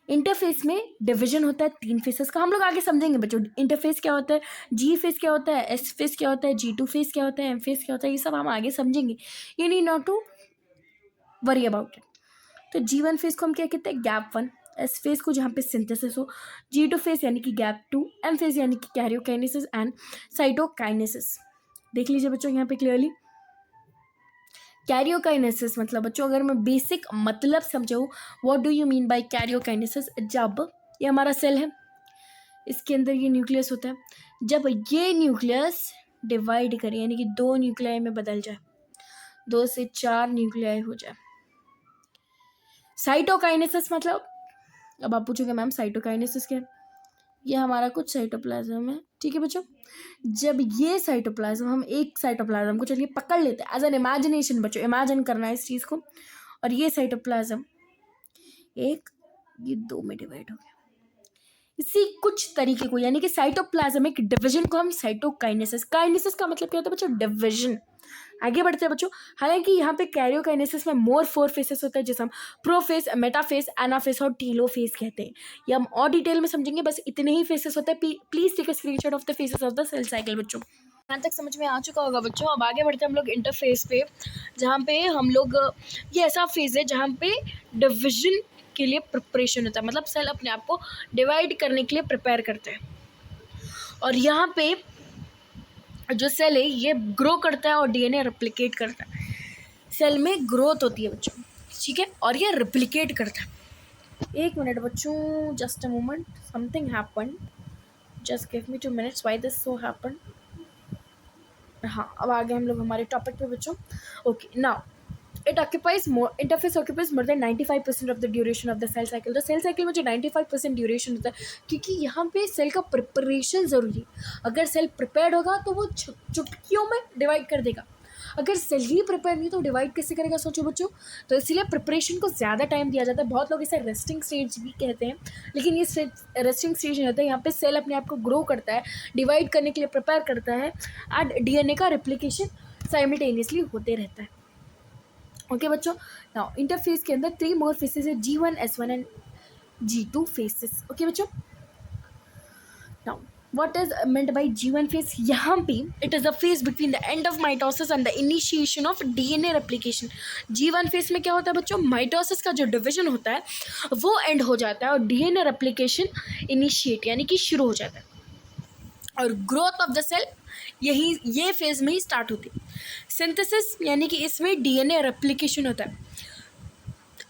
इंटरफेस में डिवीजन होता है 3 फेसेस का, हम लोग आगे समझेंगे बच्चों। इंटरफेस क्या होता है, जी फेस क्या होता है, एस फेस क्या होता है, G2 फेस क्या होता है, एम फेस क्या होता है, ये सब हम आगे समझेंगे। You need not to worry about it. तो G1 फेस को हम क्या कहते हैं, गैप 1। एस फेस को जहाँ पे सिंथेसिस हो, G2 फेस यानी कि गैप 2, एम फेस यानी कि कैरियोकाइनेसिस एंड साइटोकाइनेसिस। देख लीजिए बच्चों यहाँ पे क्लियरली। कैरियोकाइनेसिस मतलब बच्चों अगर मैं बेसिक मतलब समझाऊँ, what do you mean by karyokinesis, जब ये हमारा सेल है, इसके अंदर ये न्यूक्लियस होता है, जब ये न्यूक्लियस डिवाइड करे यानी कि 2 न्यूक्लियाई में बदल जाए, 2 से 4 न्यूक्लियाई हो जाए। साइटोकाइनेसिस मतलब, अब आप पूछोगे मैम साइटोकाइनेसिस क्या है, ये हमारा कुछ साइटोप्लाज्म है। ठीक है बच्चों, जब ये साइटोप्लाज्म, हम एक साइटोप्लाज्म को चलिए पकड़ लेते हैं एज एन इमेजिनेशन, बच्चों इमेजिन करना है इस चीज़ को, और ये साइटोप्लाज्म एक, ये 2 में डिवाइड हो गया, इसी कुछ तरीके को यानी कि साइटोप्लाज्मिक डिवीजन को हम साइटोकाइनेसिस, काइनेसिस का मतलब क्या होता है बच्चों, डिवीजन। आगे बढ़ते हैं बच्चों, हालांकि यहाँ पे कैरियोकाइनेसिस में मोर 4 फेसेस होते हैं जिसे हम प्रोफेस, मेटाफेस, एनाफेस और टीलोफेस कहते हैं। ये हम और डिटेल में समझेंगे, बस इतने ही फेसेस होते हैं। Please take a screenshot of the phases of the cell cycle बच्चों। यहाँ तक समझ में आ चुका होगा बच्चों। अब आगे बढ़ते हैं हम लोग इंटरफेस पे, जहाँ पे हम लोग, ये ऐसा फेज है जहाँ पे डिविजन के लिए प्रिपरेशन होता है, मतलब सेल अपने आप को डिवाइड करने के लिए प्रिपेयर करते हैं। और यहाँ पे जो सेल है ये ग्रो करता है और डीएनए रेप्लिकेट करता है। सेल में ग्रोथ होती है बच्चों, ठीक है, और ये रेप्लिकेट करता है। 1 मिनट बच्चों, just a moment, something happened, just give me 2 minutes, why this so happened. हाँ, अब आगे हम लोग हमारे टॉपिक पे बच्चों। Okay, now interface occupies more than 95% of the duration of the cell cycle। तो सेल साइकिल में जो 95% ड्यूरेशन होता है, क्योंकि यहाँ पे सेल का प्रिपरेशन ज़रूरी है। अगर सेल प्रिपेयर्ड होगा तो वो चुटकियों में डिवाइड कर देगा, अगर सेल ही प्रिपेयर नहीं तो डिवाइड कैसे करेगा, सोचो बच्चों। तो इसलिए प्रिपरेशन को ज़्यादा टाइम दिया जाता है। बहुत लोग इसे रेस्टिंग स्टेज भी कहते हैं, लेकिन ये रेस्टिंग स्टेज नहीं होता है। यहाँ पे सेल अपने आप को ग्रो करता है, डिवाइड करने के लिए प्रिपेयर करता है, एंड डीएनए का रेप्लिकेशन साइमल्टेनियसली होते रहता है। ओके बच्चों, नाउ इंटरफेस के अंदर 3 मोर फेसेस है, G1, S1 and G2 faces. Okay बच्चों, now what is meant by G1 phase, यहाँ पे it is a phase between the end of mitosis and the initiation of DNA replication। G1 phase में क्या होता है बच्चों, mitosis का जो डिवीजन होता है वो एंड हो जाता है और डीएनए रेप्लिकेशन इनिशिएट यानी कि शुरू हो जाता है, और ग्रोथ ऑफ द सेल ये फेज में ही स्टार्ट होती है। सिंथेसिस यानी कि इसमें डीएनए रेप्लिकेशन होता है।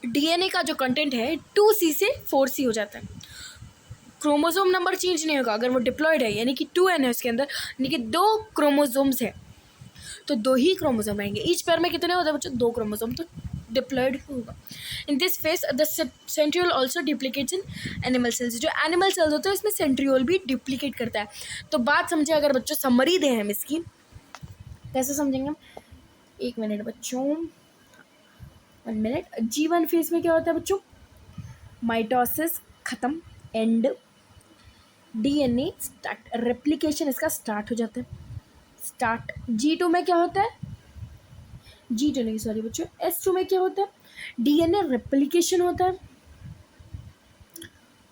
डीएनए का जो कंटेंट है 2C से 4C हो जाता है। क्रोमोसोम नंबर चेंज नहीं होगा, अगर वो डिप्लॉयड है यानी कि 2N है उसके अंदर, यानी कि 2 क्रोमोसोम्स है तो 2 ही क्रोमोसोम रहेंगे। ईच पेयर में कितने होते हैं बच्चों, 2 क्रोमोसोम, तो डिप्लॉयड होगा। इन this phase the centriole also duplicates in animal cells. जो एनिमल सेल्स होते हैं इसमें सेंट्रियोल भी डुप्लीकेट करता है। तो बात समझे, अगर बच्चों समरी दें हम इसकी, कैसे समझेंगे हम, 1 मिनट बच्चों, 1 मिनट। G1 फेज में क्या होता है बच्चों, माइटोसिस खत्म, एंड डीएनए स्टार्ट, रेप्लिकेशन इसका स्टार्ट हो जाता है, स्टार्ट। G2 में क्या होता है, G2 नहीं सॉरी बच्चों, S2 में क्या होता है, डीएनए रेप्लिकेशन होता है,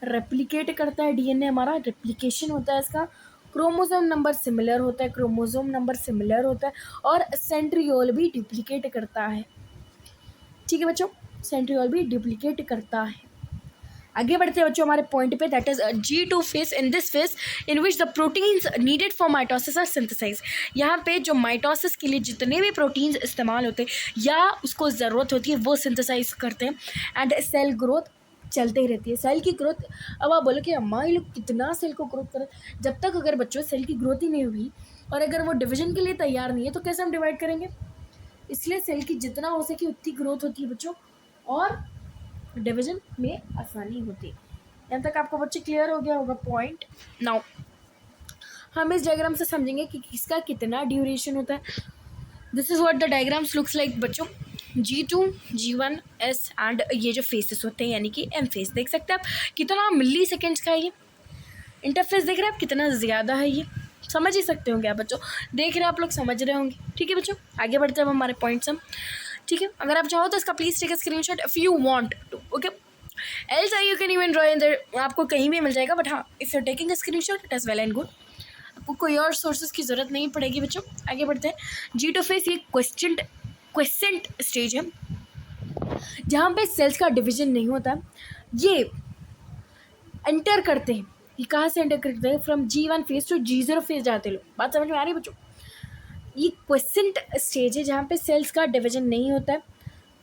रेप्लिकेट करता है डीएनए हमारा, रेप्लिकेशन होता है इसका, क्रोमोसोम नंबर सिमिलर होता है, क्रोमोसोम नंबर सिमिलर होता है, और सेंट्रियोल भी डुप्लीकेट करता है। ठीक है बच्चों, सेंट्रियोल भी डुप्लीकेट करता है। आगे बढ़ते हैं बच्चों हमारे पॉइंट पे, that is G2 phase. In this phase in which the proteins needed for mitosis are synthesize. यहाँ पे जो माइटोसिस के लिए जितने भी प्रोटीन्स इस्तेमाल होते हैं या उसको ज़रूरत होती है वो सिंथेसाइज करते हैं, एंड सेल ग्रोथ चलते ही रहती है। सेल की ग्रोथ, अब आप बोलो कि अम्मा ये लोग कितना सेल को ग्रोथ करें, जब तक अगर बच्चों सेल की ग्रोथ ही नहीं हुई और अगर वो डिवीजन के लिए तैयार नहीं है तो कैसे हम डिवाइड करेंगे। इसलिए सेल की जितना हो सके उतनी ग्रोथ होती है बच्चों, और डिवीजन में आसानी होती है। यहाँ तक आपको बच्चे क्लियर हो गया होगा पॉइंट। नाउ हम इस डायग्राम से समझेंगे कि किसका कितना ड्यूरेशन होता है। This is what the diagrams looks like बच्चों। G2, G1, S एंड ये जो फेसेस होते हैं यानी कि M फेस देख सकते हैं आप कितना मिली सेकेंड्स का है ये। इंटरफेस देख रहे हैं आप कितना ज़्यादा है, ये समझ ही सकते होंगे आप बच्चों, देख रहे हैं आप लोग समझ रहे होंगे। ठीक है बच्चों, आगे बढ़ते हैं हम हमारे पॉइंट्स हम। ठीक है, अगर आप चाहो तो इसका please take a screenshot if you want to, okay. Else you can even draw in there, आपको कहीं भी मिल जाएगा, बट हाँ if you taking a screenshot it is well and good, आपको कोई और सोर्सेज की ज़रूरत नहीं पड़ेगी बच्चों। आगे बढ़ते हैं। G2 फेस ये क्वेसेंट स्टेज है जहाँ पे सेल्स का डिवीजन नहीं होता। ये एंटर करते हैं, ये कहाँ से एंटर करते हैं, from G1 phase two G0 phase जाते लोग। बात समझ में आ रही है बच्चों? ये क्वेसेंट स्टेज है जहाँ पे सेल्स का डिवीजन नहीं होता है।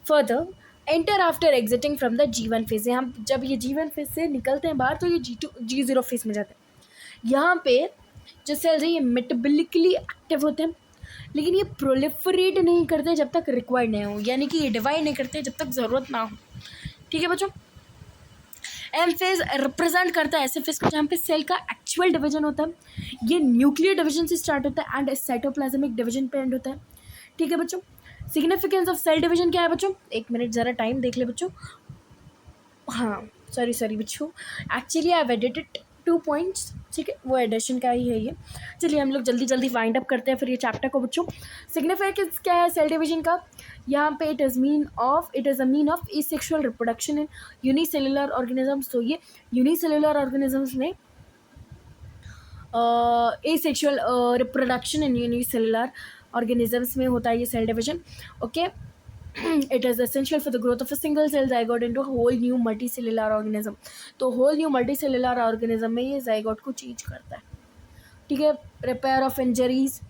Further enter after exiting from the G1 phase, यहाँ जब ये G1 फेज से निकलते हैं बाहर तो ये G0 फेज में जाते हैं। यहाँ पे जो सेल्स है ये मेटाबॉलिकली एक्टिव होते हैं, लेकिन ये प्रोलिफरेट नहीं करते जब तक रिक्वायर्ड नहीं हो, यानी कि ये डिवाइड नहीं करते जब तक ज़रूरत ना हो। ठीक है बच्चों। एम फेज रिप्रेजेंट करता है ऐसे फेज को जहाँ पे सेल का एक्चुअल डिवीजन होता है। ये न्यूक्लियर डिवीजन से स्टार्ट होता है एंड साइटोप्लाज्मिक डिवीजन पे एंड होता है। ठीक है बच्चों। सिग्निफिकेंस ऑफ सेल डिवीजन क्या है बच्चों, एक मिनट ज़रा टाइम देख ले बच्चों। हाँ सॉरी बच्चों, actually I have edited 2 points, ठीक है, वो एडिशन का ही है ये। चलिए हम लोग जल्दी वाइंड अप करते हैं फिर ये चैप्टर को बच्चों। सिग्निफिकेंस क्या है सेल डिवीजन का, यहाँ पे it is a mean of asexual reproduction in unicellular organisms. तो ये यूनिसेलुलर ऑर्गेनिजम्स में asexual reproduction in unicellular organisms में होता है ये cell division, okay. It is essential for the growth of a single cell zygote into a whole new multicellular organism। तो whole new multicellular organism में ये zygote को change करता है। ठीक है, repair of injuries,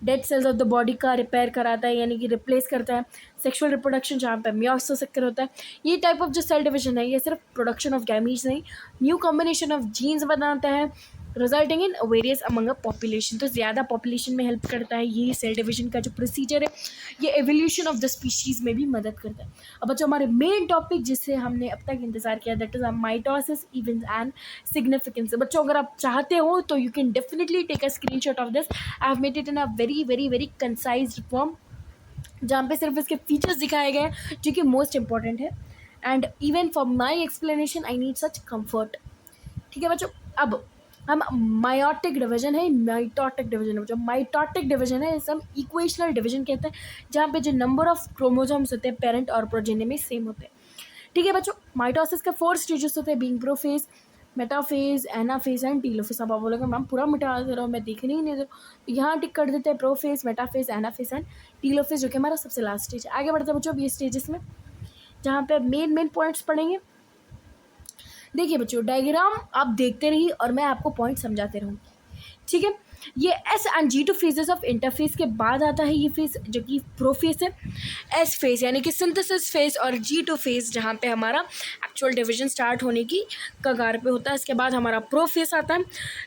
dead cells of the body का repair कराता है, यानी कि रिप्लेस करता है। सेक्सुअल रिप्रोडक्शन जहाँ पे मेयोसिस ओकर होता है। ये टाइप ऑफ जो सेल डिवीजन है ये सिर्फ प्रोडक्शन ऑफ गैमीट्स नहीं, न्यू कॉम्बिनेशन ऑफ जीन्स बनाता है, resulting in various among a population. तो ज़्यादा पॉपुलेशन में हेल्प करता है ये सेल डिवीजन का जो प्रोसीजर है, ये एवोल्यूशन ऑफ द स्पीशीज़ में भी मदद करता है। अब बच्चों हमारे मेन टॉपिक जिससे हमने अब तक इंतजार किया that is mitosis events and significance. बच्चों अगर आप चाहते हो तो you can definitely take a screenshot of this. I have made it in a very concised form जहाँ पे सिर्फ इसके फीचर्स दिखाए गए हैं जो कि मोस्ट इंपॉर्टेंट है, and even for my explanation I need such comfort. ठीक है बच्चों, अब हम मायोटिक डिवीजन है, माइटोटिक डिवीजन है। जो माइटोटिक डिवीजन है इसे हम इक्वेशनल डिवीजन कहते हैं, जहाँ पे जो नंबर ऑफ क्रोमोसोम्स होते हैं पेरेंट और प्रोजेनी में सेम होते हैं। ठीक है बच्चों, माइटोसिस के 4 स्टेजेस होते हैं, being prophase, metaphase, anaphase and telophase. अब आप बोलोगे मैम पूरा मिटा दे रहा हूँ, मैं देखने ही नहीं दे रहा हूँ, तो यहाँ टिक कर देते हैं prophase, metaphase, anaphase and telophase, जो कि हमारा सबसे लास्ट स्टेज है। आगे बढ़ते हैं बच्चों अब ये स्टेजेस में, जहाँ पे मेन पॉइंट्स पढ़ेंगे। देखिए बच्चों डायग्राम आप देखते रहिए और मैं आपको पॉइंट समझाते रहूँगी। ठीक है, ये S and G2 phases of interface के बाद आता है ये फेज जो कि प्रोफेज है। S फेज यानी कि सिंथेसिस फेज और G2 फेज जहाँ पे हमारा एक्चुअल डिवीजन स्टार्ट होने की कगार पे होता है। इसके बाद हमारा प्रोफेज आता है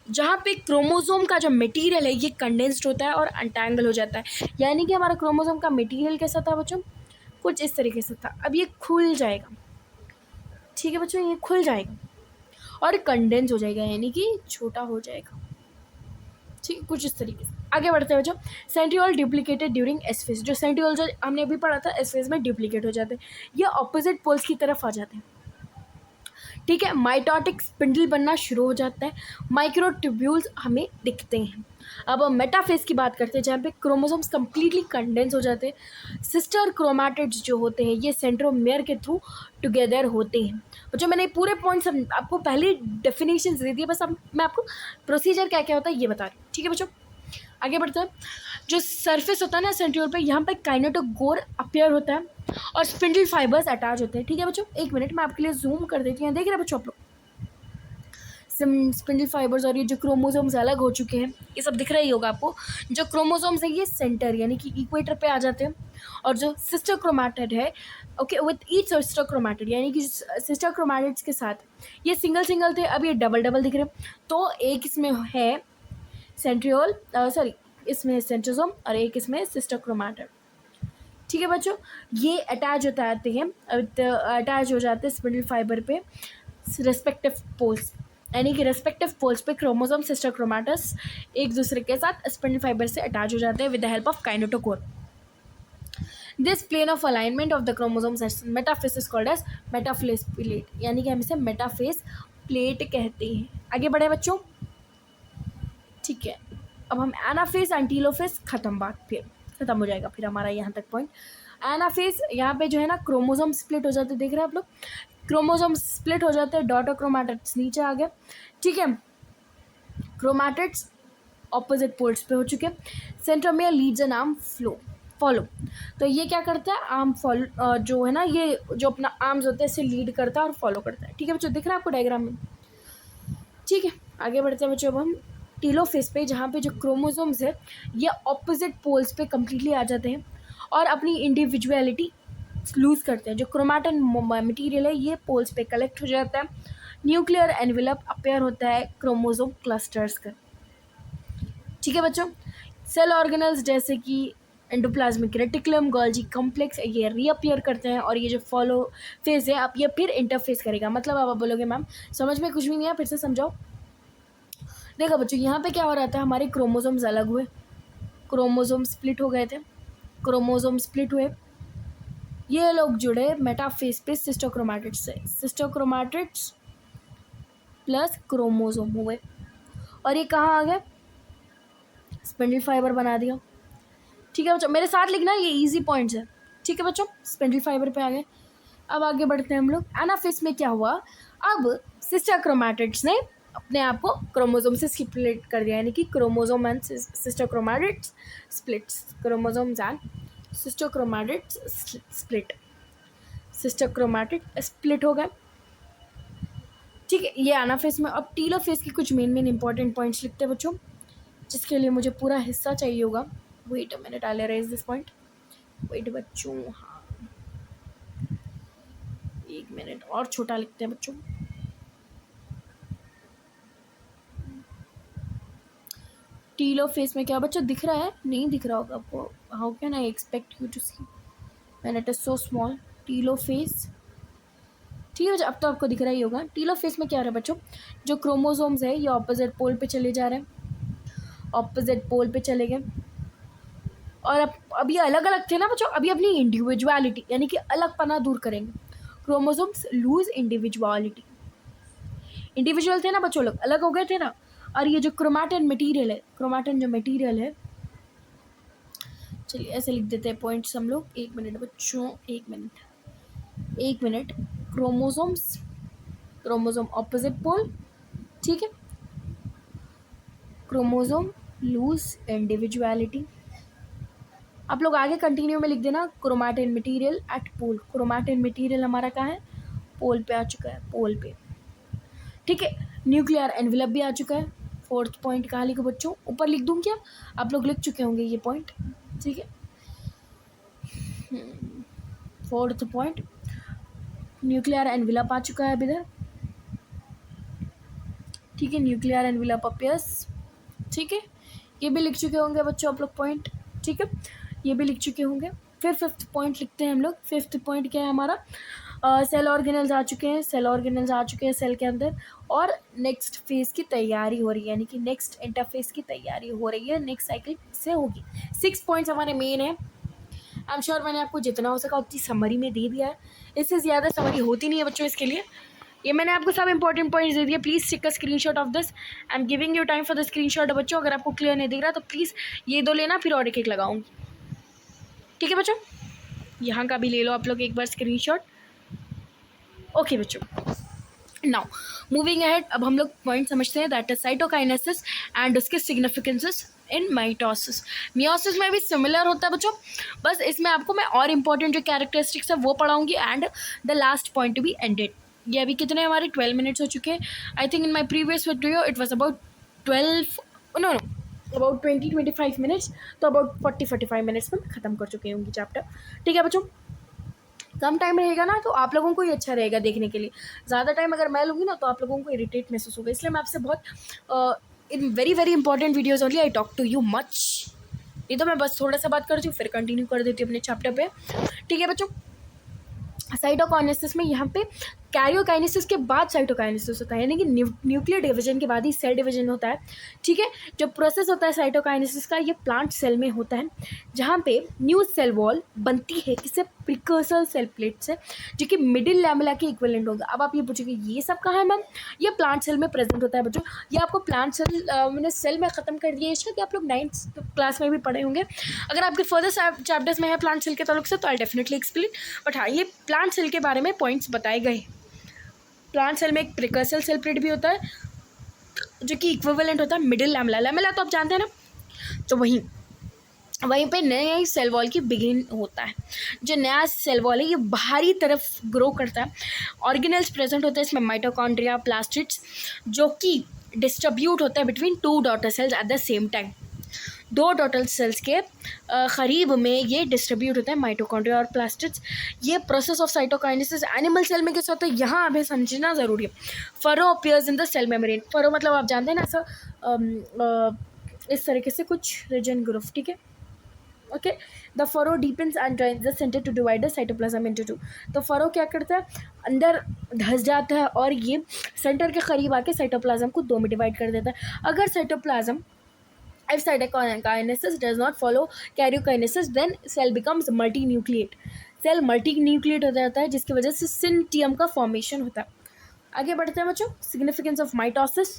जहाँ पे क्रोमोसोम का जो मटेरियल है ये कंडेंस्ड होता है और अनटैंगल हो जाता है। यानी कि हमारा क्रोमोसोम का मटेरियल कैसा था बच्चों, कुछ इस तरीके से था। अब ये खुल जाएगा, ठीक है बच्चों, ये खुल जाएगा और कंडेंस हो जाएगा, यानी कि छोटा हो जाएगा। ठीक है, कुछ इस तरीके से। आगे बढ़ते हैं बच्चों, centriole duplicated during S phase. जो सेंट्रियोल जो हमने अभी पढ़ा था एस फेज में डुप्लीकेट हो जाते हैं, ये ऑपोजिट पोल्स की तरफ आ जाते हैं। ठीक है, माइटोटिक स्पिंडल बनना शुरू हो जाता है, माइक्रोट्यूब्यूल्स हमें दिखते हैं। अब हम मेटाफेज की बात करते हैं जहाँ पे क्रोमोसोम्स कंप्लीटली कंडेंस हो जाते हैं। सिस्टर क्रोमैटिड्स जो होते हैं ये सेंट्रोमेयर के थ्रू टुगेदर होते हैं। और जो मैंने पूरे पॉइंट्स आपको पहले डेफिनेशन दे दी, बस अब मैं आपको प्रोसीजर क्या क्या होता है ये बता रही हूँ। ठीक है बच्चों, आगे बढ़ते हैं। जो सरफेस होता है ना सेंट्रियोल पे, यहाँ पे काइनेटोकोर अपीयर होता है और स्पिंडल फाइबर्स अटैच होते हैं। ठीक है बच्चों, एक मिनट मैं आपके लिए जूम कर देती हूँ। देख रहे हैं बच्चों आप लोग स्पिंडल फाइबर्स और ये जो क्रोमोसोम्स अलग हो चुके हैं ये सब दिख रहा ही होगा आपको। जो क्रोमोसोम्स है ये सेंटर यानी कि इक्वेटर पे आ जाते हैं, और जो सिस्टर क्रोमैटिड है okay with each sister chromatid यानी कि सिस्टर क्रोमैटिड्स के साथ ये सिंगल थे, अब ये डबल दिख रहे हैं। तो एक इसमें है सेंट्रियोल इसमें सेंट्रोसोम और एक इसमें सिस्टर क्रोमैटिड। ठीक है बच्चों, ये अटैच होता आते हैं, अटैच हो जाते हैं स्पिंडल फाइबर पे रेस्पेक्टिव पोल्स, यानी कि रेस्पेक्टिव पोल्स पे क्रोमोसोम सिस्टर क्रोमाटिस एक दूसरे के साथ स्पिंडल फाइबर से अटैच हो जाते हैं with the help of kinetochore. This plane of alignment of the chromosomes metaphase is called as metaphase plate, यानी कि हम इसे मेटाफेस प्लेट कहते हैं. आगे बढ़े बच्चों. ठीक है, अब हम एनाफेस एंटीलोफेस खत्म, बात फिर खत्म हो जाएगा फिर हमारा यहाँ तक पॉइंट. एनाफेस यहाँ पे जो है ना क्रोमोसोम स्प्लिट हो जाते हैं, देख रहे हैं आप लोग, क्रोमोसोम स्प्लिट हो जाते हैं, डॉटर क्रोमैटिड्स नीचे आ गए. ठीक है, क्रोमैटिड्स ऑपोजिट पोल्स पे हो चुके. Centromere leads an arm follow. तो ये क्या करता है, आर्म फॉलो जो है ना, ये जो अपना आर्म्स होते हैं इसे लीड करता है और फॉलो करता है. ठीक है बच्चों, दिख रहा है आपको डायग्राम में. ठीक है, आगे बढ़ते हैं बच्चों. अब हम टीलोफेस पे, जहाँ पे जो क्रोमोसोम्स है ये ऑपोजिट पोल्स पे कम्प्लीटली आ जाते हैं और अपनी इंडिविजुअलिटी लूज़ करते हैं. जो क्रोमैटिन मटेरियल है ये पोल्स पे कलेक्ट हो जाता है. न्यूक्लियर एनवेलप अपेयर होता है क्रोमोसोम क्लस्टर्स का. ठीक है बच्चों, सेल ऑर्गेनल्स जैसे कि एंडोप्लाज्मिक रेटिकुलम, गोल्जी कॉम्प्लेक्स, ये रीअपियर करते हैं. और ये जो फॉलो फेज है अब ये फिर इंटरफेस करेगा. मतलब आप बोलोगे मैम समझ में कुछ भी नहीं है, फिर से समझाओ. देखो बच्चों, यहाँ पे क्या हो रहा था, हमारे क्रोमोसोम्स अलग हुए, क्रोमोसोम स्प्लिट हो गए थे, क्रोमोसोम स्प्लिट हुए, ये लोग जुड़े मेटाफेस पे सिस्टोक्रोमैटिड्स से, सिस्टोक्रोमैटिड्स प्लस क्रोमोसोम हुए और ये कहाँ आ गए, स्पिंडल फाइबर बना दिया. ठीक है बच्चों, मेरे साथ लिखना, ये इजी पॉइंट्स है. ठीक है बच्चों, स्पिंडल फाइबर पे आ गए. अब आगे बढ़ते हैं हम लोग. एनाफेस में क्या हुआ, अब सिस्टर क्रोमैटिड्स ने अपने आप को क्रोमोसोम से स्प्लिट कर दिया, यानी कि chromosome and sister chromatids splits, chromosomes and sister chromatids split, sister chromatid split हो गए. ठीक है, ये एनाफेस में. अब टीलोफेस की कुछ मेन इंपॉर्टेंट पॉइंट्स लिखते हैं बच्चों, जिसके लिए मुझे पूरा हिस्सा चाहिए होगा. Wait a minute, I will arrange this point. Wait बच्चों, हाँ 1 मिनट, और छोटा लिखते हैं बच्चों. टीलोफेस में क्या बच्चों दिख रहा है, नहीं दिख रहा होगा आपको. How can I expect you to see when it is so small. Telophase, ठीक है, अब तो आपको दिख रहा ही होगा. टीलोफेस में क्या हो रहा है बच्चों, जो क्रोमोसोम्स है ये ऑपोजिट पोल पे चले जा रहे हैं, ऑपोजिट पोल पे चले गए. और अब ये अलग अलग थे ना बच्चों, अभी अपनी इंडिविजुअलिटी यानी कि अलग पना दूर करेंगे. क्रोमोसोम्स लूज इंडिविजुअलिटी, इंडिविजुअल थे ना बच्चों, लोग अलग हो गए थे ना. और ये जो क्रोमैटिन मटेरियल है, क्रोमैटिन जो मटेरियल है, चलिए ऐसे लिख देते हैं पॉइंट्स हम लोग. 1 मिनट बच्चों, 1 minute. Chromosomes, chromosome opposite pole, ठीक है, क्रोमोसोम लूज इंडिविजुअलिटी. आप लोग आगे कंटिन्यू में लिख देना chromatin material at pole. Chromatin material हमारा कहाँ है, पोल पे आ चुका है, पोल पे. ठीक है, न्यूक्लियर एनवेलप भी आ चुका है. 4th पॉइंट कहाँ लिखो बच्चों, ऊपर लिख दूँ क्या, आप लोग लिख चुके होंगे ये पॉइंट. ठीक है, 4th पॉइंट, न्यूक्लियर एनवेलप आ चुका है अब इधर. ठीक है, न्यूक्लियर एनवेलप अपीयर्स. ठीक है, ये भी लिख चुके होंगे बच्चों आप लोग पॉइंट. ठीक है, ये भी लिख चुके होंगे. फिर 5th पॉइंट लिखते हैं हम लोग. 5th पॉइंट क्या है हमारा, सेल ऑर्गेनल्स आ चुके हैं, सेल ऑर्गेनल्स आ चुके हैं सेल के अंदर, और नेक्स्ट फेज की तैयारी हो रही है, यानी कि नेक्स्ट इंटरफेस की तैयारी हो रही है, नेक्स्ट साइकिल से होगी. 6 पॉइंट्स हमारे मेन है. आई एम श्योर मैंने आपको जितना हो सका उतनी समरी में दे दिया है, इससे ज़्यादा समरी होती नहीं है बच्चों इसके लिए. ये मैंने आपको सब इंपॉर्टेंट पॉइंट्स दे दिए. Please take a screenshot of this. I am giving you time for the screenshot बच्चों. अगर आपको क्लियर नहीं दिख रहा तो प्लीज़ ये 2 लेना, फिर और एक लगाऊंगी. ठीक है बच्चों, यहाँ का भी ले लो आप लोग एक बार स्क्रीनशॉट. ओके बच्चों, नाउ मूविंग अहेड. अब हम लोग पॉइंट समझते हैं, दैट इज साइटोकाइनेसिस एंड उसके सिग्निफिकेंसेस इन माइटोसिस. मियोसिस में भी सिमिलर होता है बच्चों, बस इसमें आपको मैं और इंपॉर्टेंट जो कैरेक्टरिस्टिक्स है वो पढ़ाऊंगी. And the last point to be ended. ये अभी कितने हमारे 12 मिनट्स हो चुके हैं. I think in my previous video it was about 12 no about 20-25 minutes. तो अबाउट 40-45 मिनट्स में ख़त्म कर चुकी होंगी चैप्टर. ठीक है बच्चों, कम टाइम रहेगा ना तो आप लोगों को ही अच्छा रहेगा देखने के लिए. ज़्यादा टाइम अगर मैं लूँगी ना तो आप लोगों को इरिटेट महसूस होगा. इसलिए मैं आपसे बहुत in very important videos only I talk to you much ये तो मैं बस थोड़ा सा बात करती हूँ, फिर कंटिन्यू कर देती हूँ अपने चैप्टर पे। ठीक है बच्चों, साइटोकाइनेसिस में यहाँ पे कैरियोकाइनेसिस के बाद साइटोकाइनेसिस होता है, यानी कि न्यूक्लियर डिवीजन के बाद ही सेल डिवीजन होता है। ठीक है, जो प्रोसेस होता है साइटोकाइनेसिस का, ये प्लांट सेल में होता है, जहाँ पे न्यू सेल वॉल बनती है किससे, प्रिकर्सर सेल प्लेट से, जो कि मिडिल लैमेला के इक्विवेलेंट होगा। अब आप ये पूछोगे ये सब कहाँ है मैम, ये प्लांट सेल में प्रेजेंट होता है बच्चों। ये आपको प्लांट सेल मैंने सेल में ख़त्म कर दिया है, शायद आप लोग 9th क्लास में भी पढ़े होंगे। अगर आपके फर्दर चैप्टर्स में है प्लांट सेल के ताल्लुक से तो आई डेफिनेटली एक्सप्लेन, बट हाँ ये प्लांट सेल के बारे में पॉइंट्स बताए गए। प्लांट सेल में एक प्रिकर्सर सेल प्लेट भी होता है, जो कि इक्विवेलेंट होता है मिडिल लैमेला। लैमेला तो आप जानते हैं ना, तो वहीं पे नया सेल वॉल की बिगिन होता है। जो नया सेल वॉल है ये बाहरी तरफ ग्रो करता है। ऑर्गेनेल्स प्रेजेंट होते हैं इसमें, माइटोकॉन्ड्रिया, प्लास्टिड्स, जो कि डिस्ट्रीब्यूट होता है between 2 daughter cells at the same time. 2 daughter cells के करीब में ये डिस्ट्रीब्यूट होता है, माइटोकॉन्ड्रिया और प्लास्टिड्स। ये process of cytokinesis animal cell में कैसे होता है, यहाँ हमें समझना ज़रूरी है। Furrow appears in the cell membrane. Furrow मतलब आप जानते हैं ना, ऐसा इस तरीके से कुछ रीजन ग्रुप। ठीक है, okay. The furrow deepens and joins the centre to divide the cytoplasm into 2। तो फरो क्या करता है, अंदर धस जाता है और ये सेंटर के करीब आके साइटोप्लाज्म को 2 में डिवाइड कर देता है। अगर cytoplasm, if cytokinesis does not follow karyokinesis, then cell becomes multinucleate। Cell multinucleate हो जाता है, जिसकी वजह से सिंटियम का फॉर्मेशन होता है। आगे बढ़ते हैं बच्चों, significance of mitosis.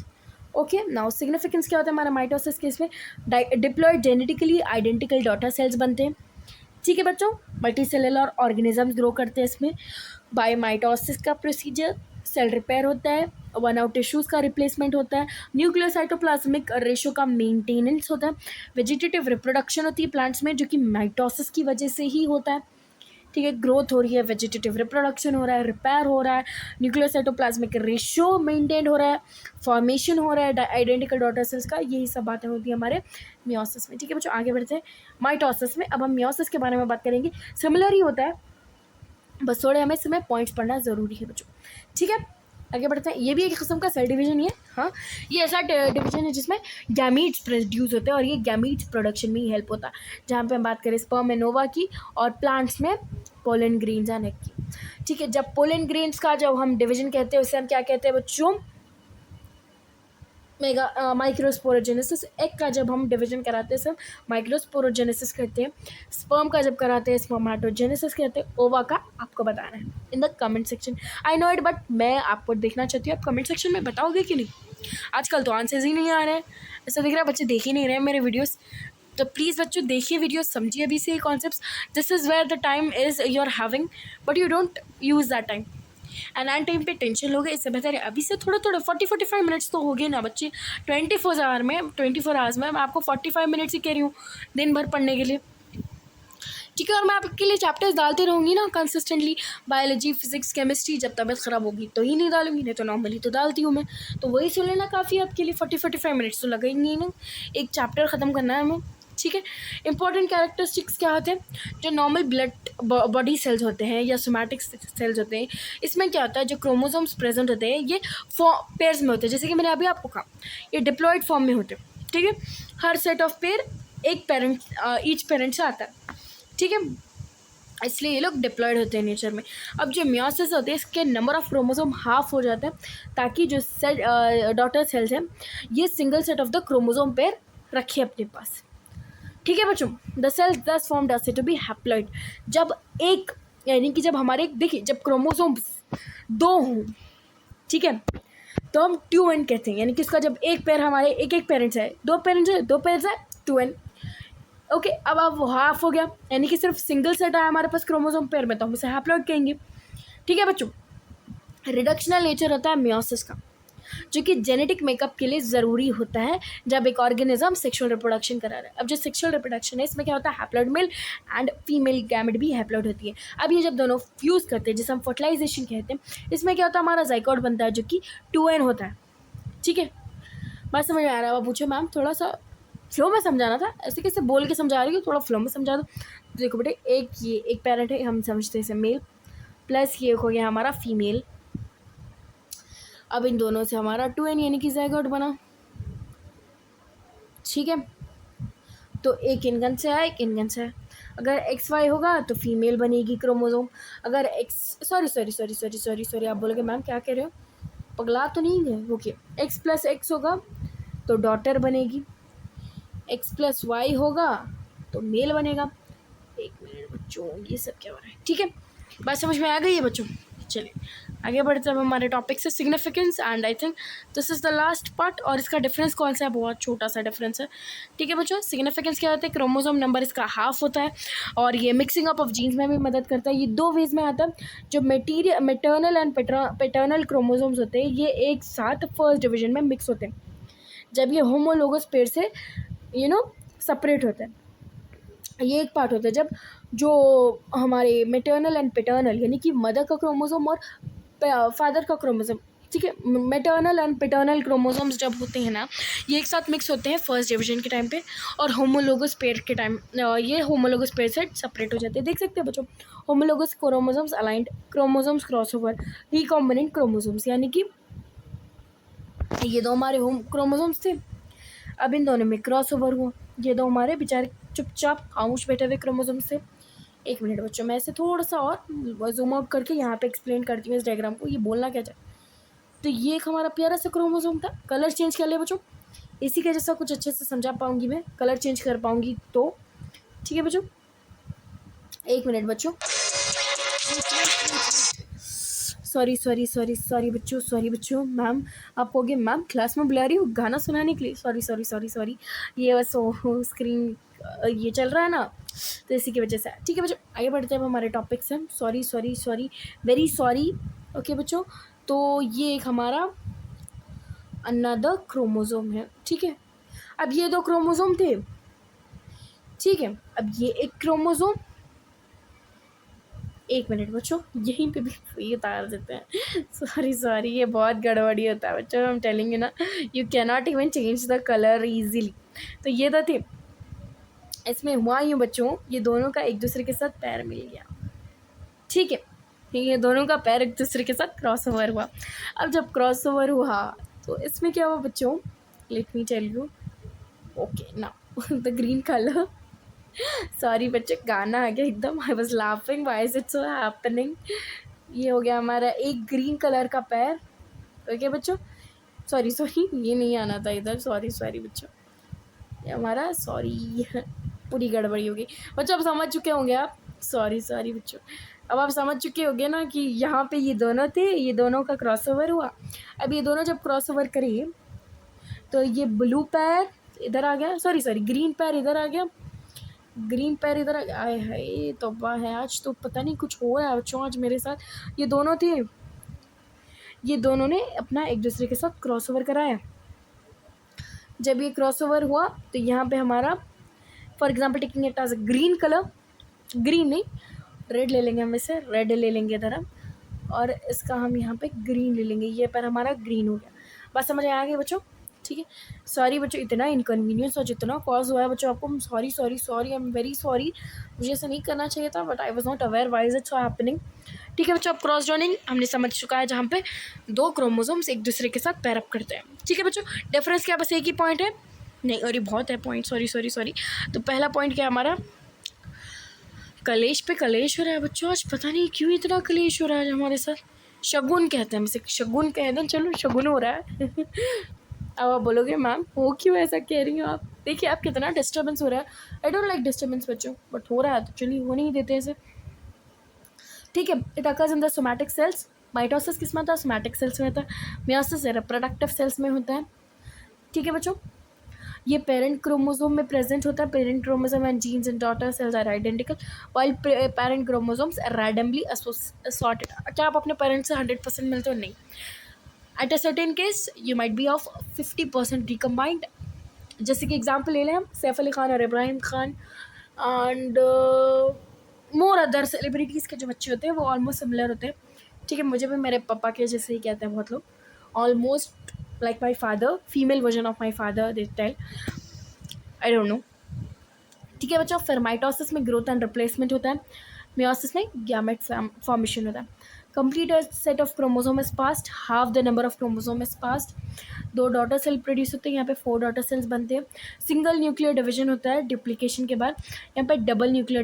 Okay, now significance क्या होता है हमारा माइटोसिस के, इसमें diploid genetically identical daughter cells बनते हैं। ठीक है बच्चों, मल्टी सेलुलर ऑर्गेनिजम्स ग्रो करते हैं इसमें। बाय माइटोसिस का प्रोसीजर सेल रिपेयर होता है, वन आउट टिश्यूज़ का रिप्लेसमेंट होता है, न्यूक्लियर साइटोप्लाज्मिक रेशो का मेंटेनेंस होता है, वेजिटेटिव रिप्रोडक्शन होती है प्लांट्स में, जो कि माइटोसिस की वजह से ही होता है। ठीक है, ग्रोथ हो रही है, वेजिटेटिव रिप्रोडक्शन हो रहा है, रिपेयर हो रहा है, न्यूक्लियर साइटोप्लाज्मिक रेशो मेंटेन हो रहा है, फॉर्मेशन हो रहा है आइडेंटिकल डॉटर सेल्स का, यही सब बातें होती है हमारे मियोसिस में। ठीक है बच्चों, आगे बढ़ते हैं माइटोसिस में। अब हम मियोसिस के बारे में बात करेंगे, सिमिलर ही होता है, बस थोड़े हमें इसमें पॉइंट्स पढ़ना ज़रूरी है बच्चों। ठीक है, आगे बढ़ते हैं। ये भी एक किस्म का सेल डिवीजन ही है। हाँ, ये ऐसा डिवीजन है जिसमें गैमीट्स प्रोड्यूस होते हैं और ये गैमीट्स प्रोडक्शन में ही हेल्प होता है। जहाँ पे हम बात करें स्पर्म एंड ओवा की, और प्लांट्स में पोलन ग्रेन्स एंड एग की। ठीक है, जब पोलन ग्रेन्स का जब हम डिवीजन कहते हैं उसे हम क्या कहते हैं बच्चों, माइक्रोस्पोरोजेनेसिस। एग का जब हम डिवीजन कराते हैं सब माइक्रोस्पोरोजेनेसिस कहते हैं। स्पर्म का जब कराते हैं स्पर्मेटोजेनेसिस कहते हैं। ओवा का आपको बताना है in the comment section. I know it, but मैं आपको देखना चाहती हूँ आप कमेंट सेक्शन में बताओगे कि नहीं। आजकल तो आंसर्स ही नहीं आ रहे हैं, ऐसा दिख रहा है बच्चे देख ही नहीं रहे हैं मेरे वीडियोस। तो प्लीज़ बच्चों देखिए वीडियोस, समझिए अभी से ये concepts. This is where the time is you are having, but you don't use that time, and and time पे टेंशन लोगे। इससे बेहतर है अभी से थोड़ा 40-45 मिनट्स तो हो गए ना बच्चे। 24 आवर्स में मैं आपको 45 मिनट्स ही कह रही हूँ दिन भर पढ़ने के लिए। ठीक है, और मैं आपके लिए चैप्टर्स डालती रहूँगी ना कंसिस्टेंटली, बायोलॉजी, फिजिक्स, केमिस्ट्री। जब तबियत ख़राब होगी तो ही नहीं डालूंगी, नहीं तो नॉर्मली तो डालती हूँ मैं। तो वही सुन लेना काफ़ी, आपके लिए 40-45 मिनट्स तो लगेंगे ही ना, एक चैप्टर ख़त्म करना है हमें। ठीक है, इंपॉर्टेंट कैरेक्टरिस्टिक्स क्या होते हैं, जो नॉर्मल ब्लड बॉडी सेल्स होते हैं या सोमैटिक सेल्स होते हैं, इसमें क्या होता है, जो क्रोमोसोम्स प्रेजेंट होते हैं ये पेयर्स में होते हैं। जैसे कि मैंने अभी आपको कहा, ये डिप्लॉयड फॉर्म में होते हैं। ठीक है, हर सेट ऑफ पेयर एक पेरेंट, ईच पेरेंट से आता है। ठीक है, इसलिए ये लोग डिप्लॉयड होते हैं नेचर में। अब जो मियोसिस होते हैं इसके नंबर ऑफ क्रोमोसोम हाफ हो जाता है, ताकि जो सेल डॉटर सेल्स हैं ये single set of the chromosome pair रखे अपने पास। ठीक है बच्चों, the cells thus formed are said to be haploid. जब एक, यानी कि जब हमारे देखिए जब क्रोमोसोम्स 2 हों, ठीक है, तो हम 2n कहते हैं, यानी कि उसका जब एक पेयर हमारे एक पेरेंट्स है, 2 पेरेंट्स है 2n। ओके, अब वो हाफ हो गया, यानी कि सिर्फ सिंगल सेट है हमारे पास क्रोमोसोम पेयर में, तो हम उसे हैप्लॉइड कहेंगे। ठीक है बच्चों, रिडक्शनल नेचर होता है मियोसिस का, जो कि जेनेटिक मेकअप के लिए ज़रूरी होता है जब एक ऑर्गेनिज्म सेक्सुअल रिप्रोडक्शन करा रहा है। अब जो सेक्सुअल रिप्रोडक्शन है इसमें क्या होता है, haploid male and female gamete भी हैप्लॉइड होती है। अब ये जब दोनों फ्यूज़ करते हैं, जिसे हम फर्टिलाइजेशन कहते हैं, इसमें क्या होता है, हमारा जाइगोट बनता है जो कि 2n होता है। ठीक है, बात समझ में आ रहा है। अब पूछो मैम थोड़ा सा फ्लो में समझाना था, ऐसे कैसे बोल के समझा रही हूँ, थोड़ा फ्लो में समझा दो। देखो बेटे, ये एक पेरेंट है, हम समझते हैं इसे मेल, प्लस ये हो गया हमारा फीमेल। अब इन दोनों से हमारा 2n यानी कि ज़ाइगोट बना। ठीक है, तो एक इनगन से है, एक इनगन से है। अगर एक्स वाई होगा तो फीमेल बनेगी क्रोमोसोम। अगर x sorry sorry sorry sorry sorry sorry आप बोलोगे मैम क्या कह रहे हो, पगला तो नहीं है। ओके, एक्स प्लस एक्स होगा तो डॉटर बनेगी, एक्स प्लस वाई होगा तो मेल बनेगा। एक मिनट बच्चों, ये सब क्या हो रहा है? ठीक है, बात समझ में आ गई है बच्चों? चलिए आगे बढ़ते हैं हमारे टॉपिक से, significance, and I think this is the last part. और इसका डिफरेंस कौन सा है? बहुत छोटा सा डिफरेंस है। ठीक है बच्चों, सिग्निफिकेंस क्या होता है? क्रोमोसोम नंबर इसका हाफ होता है और ये मिक्सिंग अप ऑफ जीन्स में भी मदद करता है। ये दो वेज में आता है। जो मेटर्नल एंड पैटर्नल क्रोमोसोम्स होते हैं ये एक साथ फर्स्ट डिवीजन में मिक्स होते हैं जब ये होमोलोगस पेयर से सेपरेट होते हैं। ये एक पार्ट होता है जब जो हमारे मेटर्नल एंड पैटर्नल यानी कि मदर का क्रोमोसोम और फादर का क्रोमोसोम, ठीक है, मेटर्नल एंड पैटर्नल क्रोमोसोम्स जब होते हैं ना ये एक साथ मिक्स होते हैं फर्स्ट डिवीजन के टाइम पे, और होमोलोगस पेयर के टाइम ये होमोलोगस पेयर से सेपरेट हो जाते हैं। देख सकते हैं बच्चों, homologous chromosomes aligned chromosomes crossover recombinant chromosomes, यानी कि ये दो हमारे होम क्रोमोसोम्स थे, अब इन दोनों में क्रॉस ओवर हुआ। ये दो हमारे बेचारे चुपचाप खामोश बैठे हुए क्रोमोसोम्स थे। एक मिनट बच्चों, मैं इसे थोड़ा सा और जूम आउट करके यहाँ पे एक्सप्लेन करती हूँ इस डायग्राम को, ये बोलना क्या चाहे। तो ये एक हमारा प्यारा सा क्रोमोसोम था। कलर चेंज कर लिया बच्चों, इसी के जैसा कुछ अच्छे से समझा पाऊंगी मैं, कलर चेंज कर पाऊंगी तो। ठीक है बच्चों, एक मिनट बच्चों, सॉरी सॉरी सॉरी सॉरी बच्चों, सॉरी बच्चों। मैम आप कहोगे मैम क्लास में बुला रही हो गाना सुनाने के लिए, सॉरी सॉरी सॉरी सॉरी, ये बस स्क्रीन ये चल रहा है ना तो इसी की वजह से। ठीक है बच्चों, आगे बढ़ते हैं अब हमारे टॉपिक से। Sorry sorry sorry, very sorry. Okay बच्चों, तो ये एक हमारा अनदर क्रोमोसोम है। ठीक है, अब ये दो क्रोमोसोम थे, ठीक है, अब ये एक क्रोमोसोम, एक मिनट बच्चों यहीं पे भी ये उतार देते हैं, सॉरी सॉरी, ये बहुत गड़बड़ी होता है बच्चों, हम टेलिंग ना, you can not even change the colour easily. तो ये तो थे, इसमें हुआ यूँ बच्चों, ये दोनों का एक दूसरे के साथ पैर मिल गया। ठीक है, ये दोनों का पैर एक दूसरे के साथ क्रॉस ओवर हुआ। अब जब क्रॉस ओवर हुआ तो इसमें क्या हुआ बच्चों, let me tell you. Okay now the green colour, sorry बच्चे गाना आ गया एकदम, I was laughing why is it so happening. ये हो गया हमारा एक ग्रीन कलर का पैर। ओके बच्चों, सॉरी सॉरी, ये नहीं आना था इधर, सॉरी सॉरी बच्चों, ये हमारा सॉरी पूरी गड़बड़ी हो गई बच्चों। अब समझ चुके होंगे आप, सॉरी सॉरी बच्चों, अब आप समझ चुके होंगे ना कि यहाँ पे ये दोनों थे, ये दोनों का क्रॉस ओवर हुआ। अब ये दोनों जब क्रॉस ओवर करें तो ये ब्लू पैर इधर आ गया, सॉरी सॉरी ग्रीन पैर इधर आ गया, ग्रीन पैर इधर आए है, तोबा है, आज तो पता नहीं कुछ हो रहा है बच्चों आज मेरे साथ। ये दोनों थे, ये दोनों ने अपना एक दूसरे के साथ क्रॉस ओवर कराया। जब ये क्रॉस ओवर हुआ तो यहाँ पे हमारा, for example taking it as a green colour, green नहीं रेड ले लेंगे, हम इसे रेड ले लेंगे इधर हम, और इसका हम यहाँ पे ग्रीन ले लेंगे, ये पैर हमारा ग्रीन हो गया। बस समझ आ गया बच्चों? ठीक है, सॉरी बच्चों, इतना इनकन्वीनियंस और जितना कॉज हुआ है बच्चों आपको, sorry sorry sorry, I am very sorry, मुझे ऐसा नहीं करना चाहिए था, but I was not aware why is it so happening. ठीक है बच्चों, अब क्रॉस जॉइनिंग हमने समझ चुका है, जहाँ पे दो क्रोमोसोम्स एक दूसरे के साथ पैर अप करते हैं। ठीक है बच्चों, डिफरेंस क्या, बस एक ही पॉइंट है, नहीं और ये बहुत है पॉइंट, सॉरी सॉरी सॉरी। तो पहला पॉइंट क्या हमारा, कलेश पे कलेश हो रहा है बच्चों आज, पता नहीं क्यों इतना कलेश हो रहा है हमारे साथ। शगुन कहते हैं हम इसे, शगुन कहते हैं, चलो शगुन हो रहा है अब आप बोलोगे मैम वो क्यों ऐसा कह रही हो आप, देखिए आप कितना डिस्टर्बेंस हो रहा है। आई डोंट लाइक डिस्टर्बेंस बच्चों, बट हो रहा है तो चलिए होने ही देते हैं इसे। ठीक है, it occurs in the somatic cells. Mitosis किस में होता है, सोमैटिक सेल्स में होता है। मियोसिस रिप्रोडक्टिव सेल्स में होता है। ठीक है बच्चों, ये पेरेंट क्रोमोसोम में प्रेजेंट होता है। Parent chromosome and genes in daughter cells are identical while parent chromosomes are randomly assorted. क्या आप अपने पेरेंट्स से 100% मिलते हो? नहीं। At a certain case you might be of 50% recombined. जैसे कि एग्जाम्पल ले लें हम, सैफ अली खान और Ibrahim Khan and more other celebrities के जो बच्चे होते हैं वो ऑलमोस्ट सिमिलर होते हैं। ठीक है, मुझे भी मेरे पापा के जैसे ही कहते हैं बहुत लोग, almost like my father, female version of my father they tell, I don't know। ठीक है बच्चों, फिर माइटोसिस में ग्रोथ एंड रिप्लेसमेंट होता है, मियोसिस में गैमेट फॉर्मेशन होता है। Complete a set of chromosome is passed, half the number of chromosome is passed. 2 daughter cell produce होते हैं, यहाँ पे 4 डॉटर सेल्स बनते हैं। सिंगल न्यूक्लियर डिवीजन होता है डिप्लीकेशन के बाद, यहाँ पे डबल न्यूक्लियर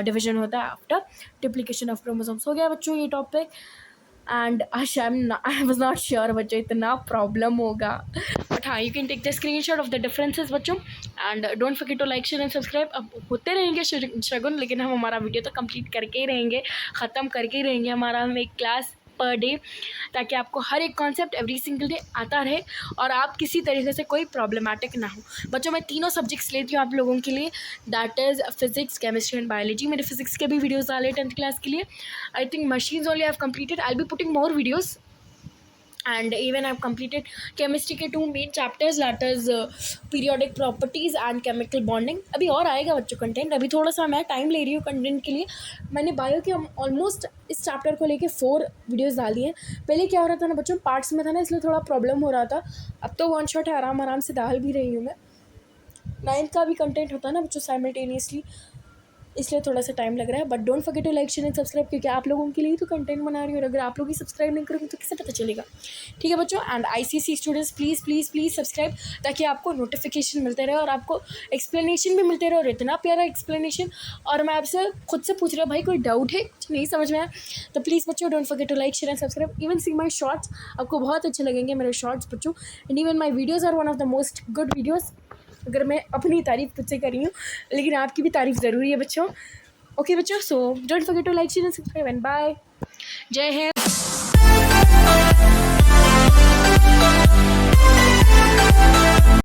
डिवीजन होता है आफ्टर डिप्लीकेशन ऑफ क्रोमोसोम्स। हो गया बच्चों ये topic. And I was not sure बच्चों इतना प्रॉब्लम होगा, बट हाँ you can take the screenshot of the differences बच्चों। And don't forget to like share and subscribe. अब होते रहेंगे शगुन, लेकिन हम हमारा वीडियो तो कंप्लीट करके ही रहेंगे, ख़त्म करके ही रहेंगे हमारा हम एक क्लास पर डे, ताकि आपको हर एक कॉन्सेप्ट एवरी सिंगल डे आता रहे और आप किसी तरीके से कोई प्रॉब्लमेटिक ना हो। बच्चों मैं तीनों सब्जेक्ट्स लेती हूँ आप लोगों के लिए, that is physics, chemistry and biology. मेरे फिजिक्स के भी वीडियोस डाले 10th क्लास के लिए। I think machines only I have completed, I will be putting more videos. and even I've completed chemistry के 2 main chapters, that is periodic properties and chemical bonding. अभी और आएगा बच्चों कंटेंट, अभी थोड़ा सा मैं टाइम ले रही हूँ कंटेंट के लिए। मैंने बायो के ऑलमोस्ट इस चैप्टर को लेके 4 वीडियोस डाली हैं। पहले क्या हो रहा था ना बच्चों, पार्ट्स में था ना, इसलिए थोड़ा प्रॉब्लम हो रहा था। अब तो वन शॉट है, आराम से डाल भी रही हूँ मैं। 9th का भी कंटेंट होता है ना बच्चों साइमल्टेनियसली, इसलिए थोड़ा सा टाइम लग रहा है। But don't forget to like share and subscribe, क्योंकि आप लोगों के लिए तो कंटेंट बना रही हूँ, और अगर आप लोग ही सब्सक्राइब नहीं करोगे तो किसे पता चलेगा। ठीक है बच्चों। And ICSE students please please please subscribe, ताकि आपको नोटिफिकेशन मिलते रहे और आपको एक्सप्लेनेशन भी मिलते रहे, और इतना प्यारा एक्सप्लेनेशन। और मैं आपसे खुद से पूछ रहा हूँ भाई कोई डाउट है, कुछ नहीं समझ में आया तो प्लीज़ बच्चों don't forget to like share and subscribe. Even see my shorts, आपको बहुत अच्छे लगेंगे मेरे शॉर्ट्स बच्चों। And even my videos are one of the most good videos. अगर मैं अपनी तारीफ़ खुद से कर रही हूँ, लेकिन आपकी भी तारीफ़ ज़रूरी है बच्चों। ओके बच्चों, so don't forget to like share and subscribe and bye. जय हिंद।